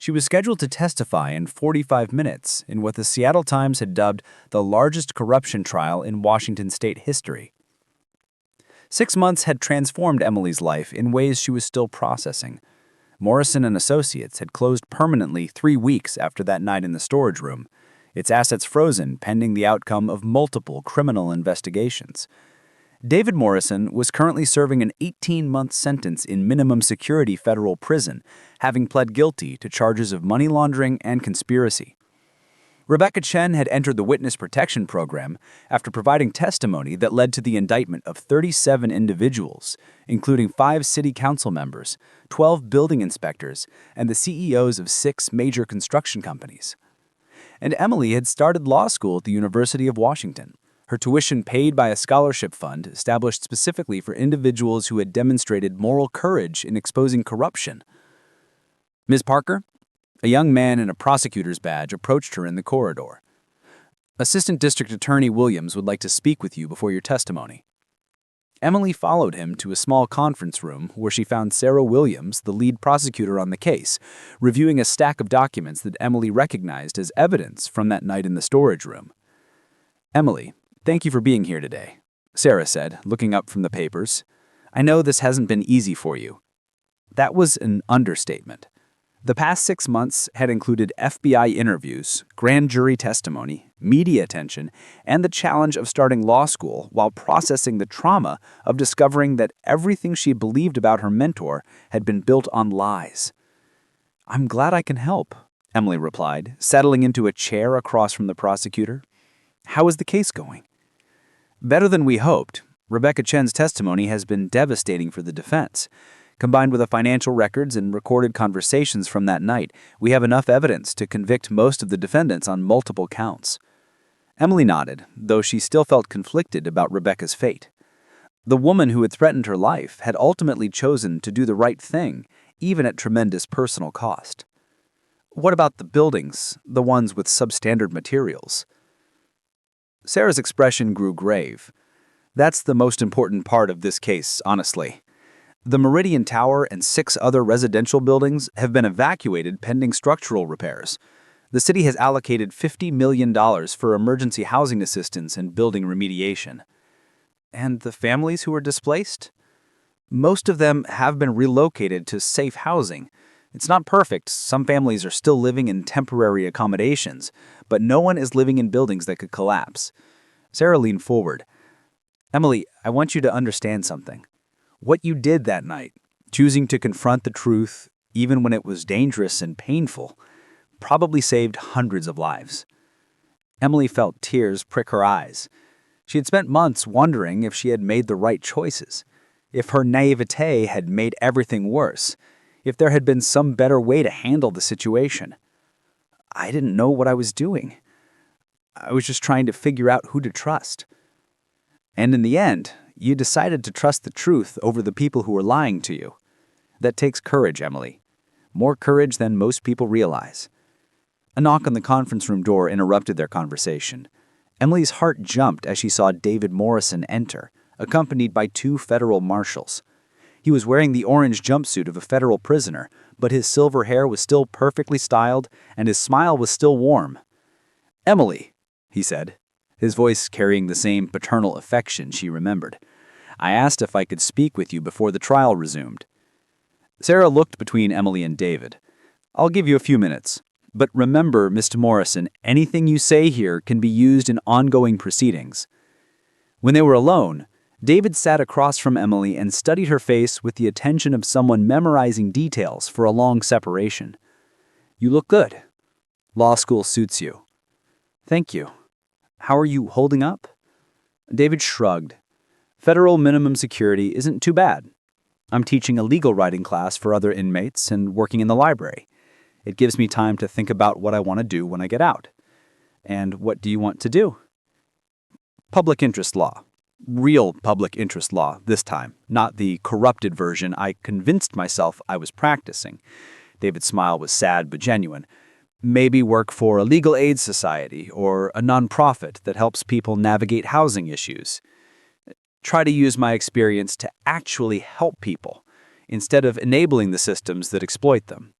Speaker 2: She was scheduled to testify in 45 minutes in what the Seattle Times had dubbed the largest corruption trial in Washington state history. 6 months had transformed Emily's life in ways she was still processing. Morrison and Associates had closed permanently 3 weeks after that night in the storage room, its assets frozen pending the outcome of multiple criminal investigations. David Morrison was currently serving an 18-month sentence in minimum security federal prison, having pled guilty to charges of money laundering and conspiracy. Rebecca Chen had entered the Witness Protection Program after providing testimony that led to the indictment of 37 individuals, including 5 city council members, 12 building inspectors, and the CEOs of 6 major construction companies. And Emily had started law school at the University of Washington, her tuition paid by a scholarship fund established specifically for individuals who had demonstrated moral courage in exposing corruption. Ms. Parker? A young man in a prosecutor's badge approached her in the corridor. Assistant District Attorney Williams would like to speak with you before your testimony. Emily followed him to a small conference room where she found Sarah Williams, the lead prosecutor on the case, reviewing a stack of documents that Emily recognized as evidence from that night in the storage room. "Emily, thank you for being here today," Sarah said, looking up from the papers. "I know this hasn't been easy for you." That was an understatement. The past 6 months had included FBI interviews, grand jury testimony, media attention, and the challenge of starting law school while processing the trauma of discovering that everything she believed about her mentor had been built on lies. "I'm glad I can help," Emily replied, settling into a chair across from the prosecutor. "How is the case going?" "Better than we hoped. Rebecca Chen's testimony has been devastating for the defense. Combined with the financial records and recorded conversations from that night, we have enough evidence to convict most of the defendants on multiple counts." Emily nodded, though she still felt conflicted about Rebecca's fate. The woman who had threatened her life had ultimately chosen to do the right thing, even at tremendous personal cost. "What about the buildings, the ones with substandard materials?" Sarah's expression grew grave. "That's the most important part of this case, honestly. The Meridian Tower and 6 other residential buildings have been evacuated pending structural repairs. The city has allocated $50 million for emergency housing assistance and building remediation." "And the families who were displaced?" "Most of them have been relocated to safe housing. It's not perfect. Some families are still living in temporary accommodations, but no one is living in buildings that could collapse." Sarah leaned forward. "Emily, I want you to understand something. What you did that night, choosing to confront the truth, even when it was dangerous and painful, probably saved hundreds of lives." Emily felt tears prick her eyes. She had spent months wondering if she had made the right choices, if her naivete had made everything worse, if there had been some better way to handle the situation. "I didn't know what I was doing. I was just trying to figure out who to trust." "And in the end, you decided to trust the truth over the people who were lying to you. That takes courage, Emily. More courage than most people realize." A knock on the conference room door interrupted their conversation. Emily's heart jumped as she saw David Morrison enter, accompanied by 2 federal marshals. He was wearing the orange jumpsuit of a federal prisoner, but his silver hair was still perfectly styled and his smile was still warm. "Emily," he said, his voice carrying the same paternal affection she remembered. "I asked if I could speak with you before the trial resumed." Sarah looked between Emily and David. "I'll give you a few minutes. But remember, Mr. Morrison, anything you say here can be used in ongoing proceedings." When they were alone, David sat across from Emily and studied her face with the attention of someone memorizing details for a long separation. "You look good. Law school suits you." "Thank you. How are you holding up?" David shrugged. "Federal minimum security isn't too bad. I'm teaching a legal writing class for other inmates and working in the library. It gives me time to think about what I want to do when I get out." "And what do you want to do?" "Public interest law. Real public interest law this time, not the corrupted version I convinced myself I was practicing." David's smile was sad but genuine. "Maybe work for a legal aid society or a nonprofit that helps people navigate housing issues. Try to use my experience to actually help people instead of enabling the systems that exploit them."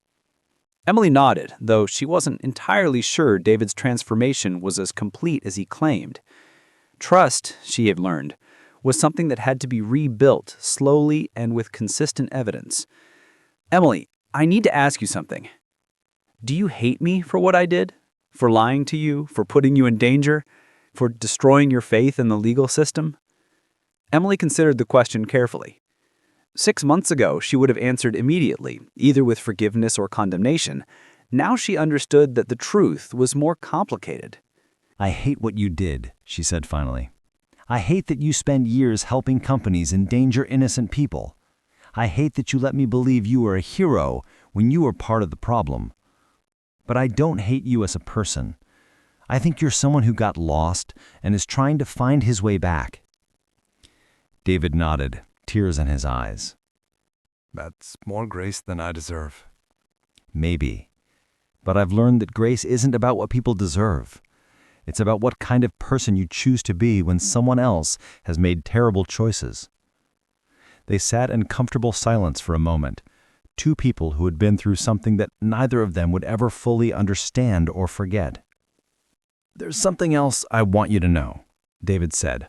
Speaker 2: Emily nodded, though she wasn't entirely sure David's transformation was as complete as he claimed. Trust, she had learned, was something that had to be rebuilt slowly and with consistent evidence. Emily, I need to ask you something. Do you hate me for what I did? For lying to you? For putting you in danger? For destroying your faith in the legal system? Emily considered the question carefully. 6 months ago, she would have answered immediately, either with forgiveness or condemnation. Now she understood that the truth was more complicated.
Speaker 7: I hate what you did, she said finally. I hate that you spend years helping companies endanger innocent people. I hate that you let me believe you were a hero when you were part of the problem. But I don't hate you as a person. I think you're someone who got lost and is trying to find his way back. David nodded, tears in his eyes.
Speaker 8: That's more grace than I deserve.
Speaker 7: Maybe. But I've learned that grace isn't about what people deserve. It's about what kind of person you choose to be when someone else has made terrible choices. They sat in comfortable silence for a moment, two people who had been through something that neither of them would ever fully understand or forget.
Speaker 3: There's something else I want you to know, David said.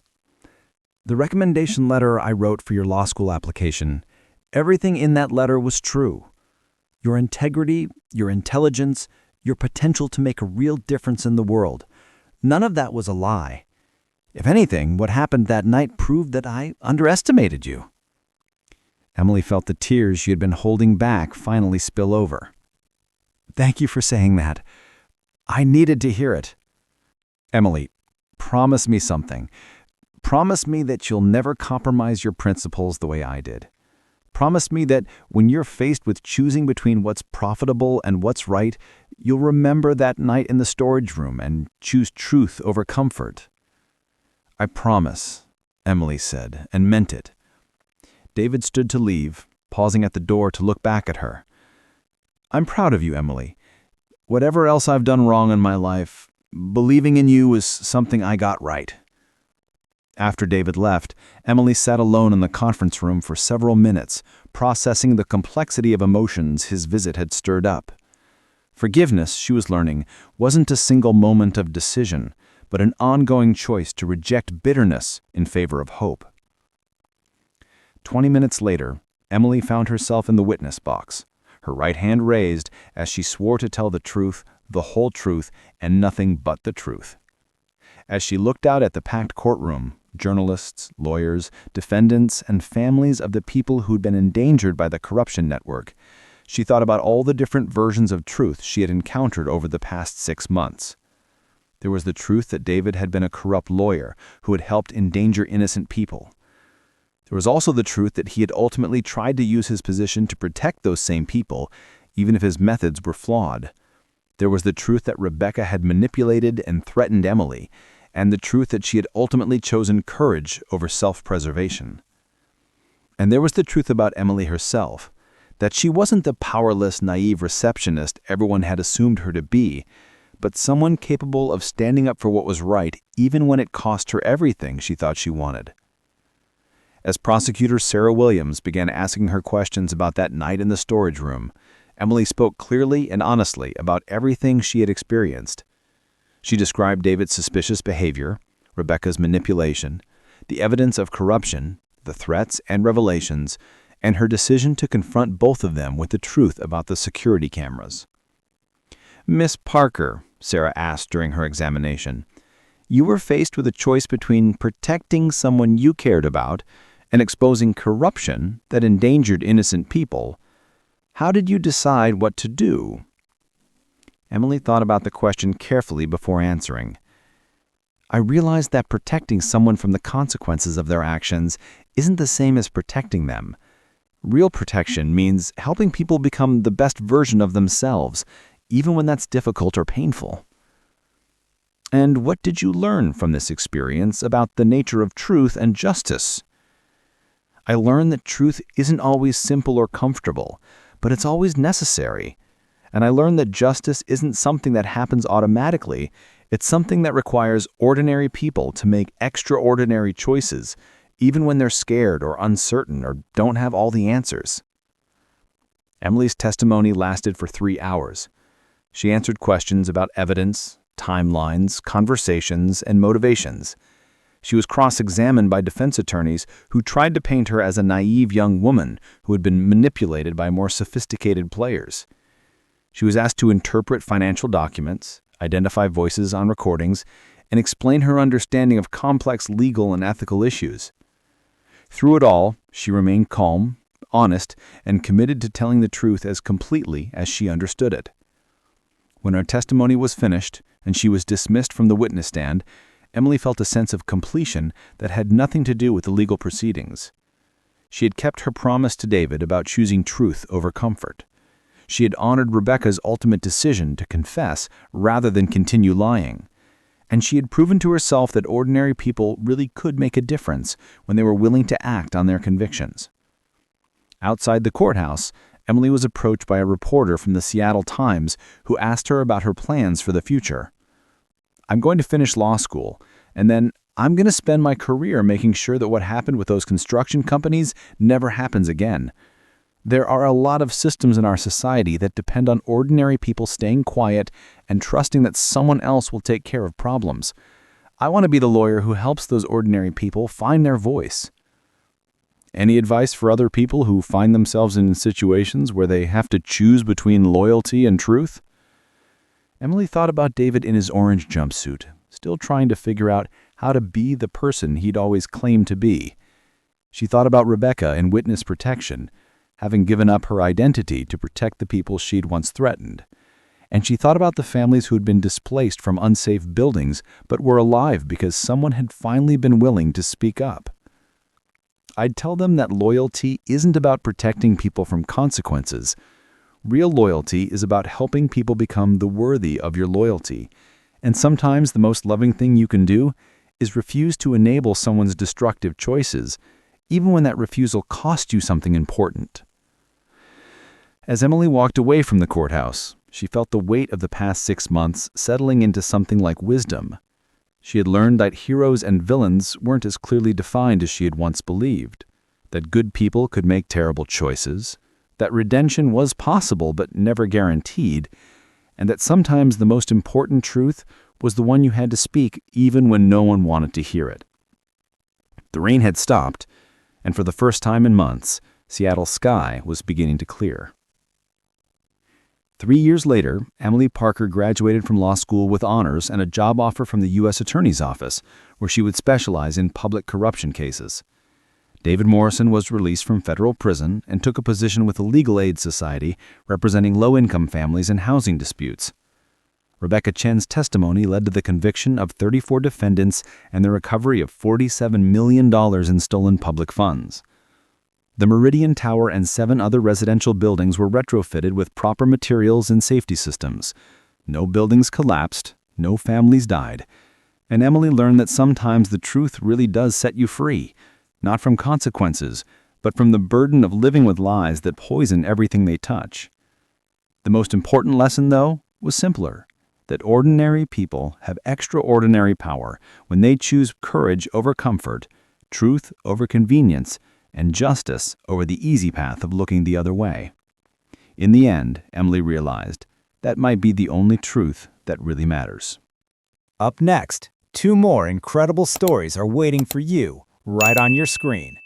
Speaker 3: The recommendation letter I wrote for your law school application, everything in that letter was true. Your integrity, your intelligence, your potential to make a real difference in the world. None of that was a lie. If anything, what happened that night proved that I underestimated you. Emily felt the tears she had been holding back finally spill over. Thank you for saying that. I needed to hear it. Emily, promise me something. Promise me that you'll never compromise your principles the way I did. Promise me that when you're faced with choosing between what's profitable and what's right, you'll remember that night in the storage room and choose truth over comfort. I promise, Emily said, and meant it. David stood to leave, pausing at the door to look back at her. I'm proud of you, Emily. Whatever else I've done wrong in my life, believing in you is something I got right. After David left, Emily sat alone in the conference room for several minutes, processing the complexity of emotions his visit had stirred up. Forgiveness, she was learning, wasn't a single moment of decision, but an ongoing choice to reject bitterness in favor of hope. 20 minutes later, Emily found herself in the witness box, her right hand raised as she swore to tell the truth, the whole truth, and nothing but the truth. As she looked out at the packed courtroom, journalists, lawyers, defendants, and families of the people who'd been endangered by the corruption network, she thought about all the different versions of truth she had encountered over the past 6 months. There was the truth that David had been a corrupt lawyer who had helped endanger innocent people. There was also the truth that he had ultimately tried to use his position to protect those same people, even if his methods were flawed. There was the truth that Rebecca had manipulated and threatened Emily, and the truth that she had ultimately chosen courage over self-preservation. And there was the truth about Emily herself, that she wasn't the powerless, naive receptionist everyone had assumed her to be, but someone capable of standing up for what was right even when it cost her everything she thought she wanted. As prosecutor Sarah Williams began asking her questions about that night in the storage room, Emily spoke clearly and honestly about everything she had experienced. She described David's suspicious behavior, Rebecca's manipulation, the evidence of corruption, the threats and revelations, and her decision to confront both of them with the truth about the security cameras. Miss Parker, Sarah asked during her examination, you were faced with a choice between protecting someone you cared about and exposing corruption that endangered innocent people. How did you decide what to do? Emily thought about the question carefully before answering. I realized that protecting someone from the consequences of their actions isn't the same as protecting them. Real protection means helping people become the best version of themselves, even when that's difficult or painful. And what did you learn from this experience about the nature of truth and justice? I learned that truth isn't always simple or comfortable, but it's always necessary. And I learned that justice isn't something that happens automatically. It's something that requires ordinary people to make extraordinary choices, even when they're scared or uncertain or don't have all the answers. Emily's testimony lasted for 3 hours. She answered questions about evidence, timelines, conversations, and motivations. She was cross-examined by defense attorneys who tried to paint her as a naive young woman who had been manipulated by more sophisticated players. She was asked to interpret financial documents, identify voices on recordings, and explain her understanding of complex legal and ethical issues. Through it all, she remained calm, honest, and committed to telling the truth as completely as she understood it. When her testimony was finished and she was dismissed from the witness stand, Emily felt a sense of completion that had nothing to do with the legal proceedings. She had kept her promise to David about choosing truth over comfort. She had honored Rebecca's ultimate decision to confess rather than continue lying. And she had proven to herself that ordinary people really could make a difference when they were willing to act on their convictions. Outside the courthouse, Emily was approached by a reporter from the Seattle Times who asked her about her plans for the future. "I'm going to finish law school, and then I'm going to spend my career making sure that what happened with those construction companies never happens again. There are a lot of systems in our society that depend on ordinary people staying quiet and trusting that someone else will take care of problems. I want to be the lawyer who helps those ordinary people find their voice." Any advice for other people who find themselves in situations where they have to choose between loyalty and truth? Emily thought about David in his orange jumpsuit, still trying to figure out how to be the person he'd always claimed to be. She thought about Rebecca in witness protection, having given up her identity to protect the people she'd once threatened. And she thought about the families who had been displaced from unsafe buildings but were alive because someone had finally been willing to speak up. I'd tell them that loyalty isn't about protecting people from consequences. Real loyalty is about helping people become the worthy of your loyalty. And sometimes the most loving thing you can do is refuse to enable someone's destructive choices, even when that refusal costs you something important. As Emily walked away from the courthouse, she felt the weight of the past 6 months settling into something like wisdom. She had learned that heroes and villains weren't as clearly defined as she had once believed, that good people could make terrible choices, that redemption was possible but never guaranteed, and that sometimes the most important truth was the one you had to speak even when no one wanted to hear it. The rain had stopped, and for the first time in months, Seattle's sky was beginning to clear. 3 years later, Emily Parker graduated from law school with honors and a job offer from the U.S. Attorney's Office, where she would specialize in public corruption cases. David Morrison was released from federal prison and took a position with the Legal Aid Society, representing low-income families in housing disputes. Rebecca Chen's testimony led to the conviction of 34 defendants and the recovery of $47 million in stolen public funds. The Meridian Tower and 7 other residential buildings were retrofitted with proper materials and safety systems. No buildings collapsed, no families died. And Emily learned that sometimes the truth really does set you free, not from consequences, but from the burden of living with lies that poison everything they touch. The most important lesson, though, was simpler, that ordinary people have extraordinary power when they choose courage over comfort, truth over convenience, and justice over the easy path of looking the other way. In the end, Emily realized that might be the only truth that really matters.
Speaker 2: Up next, 2 more incredible stories are waiting for you right on your screen.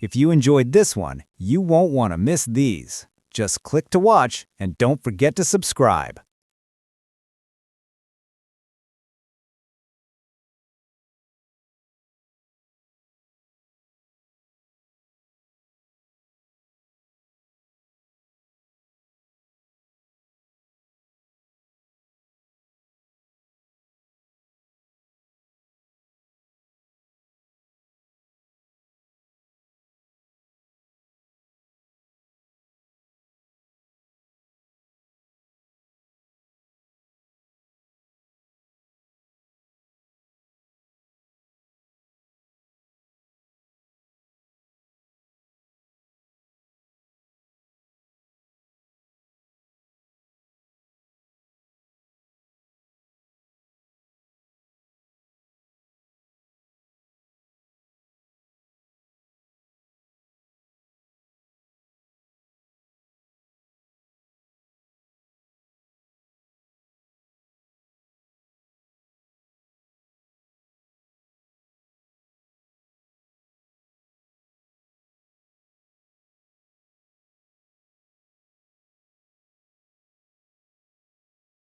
Speaker 2: If you enjoyed this one, you won't want to miss these. Just click to watch and don't forget to subscribe.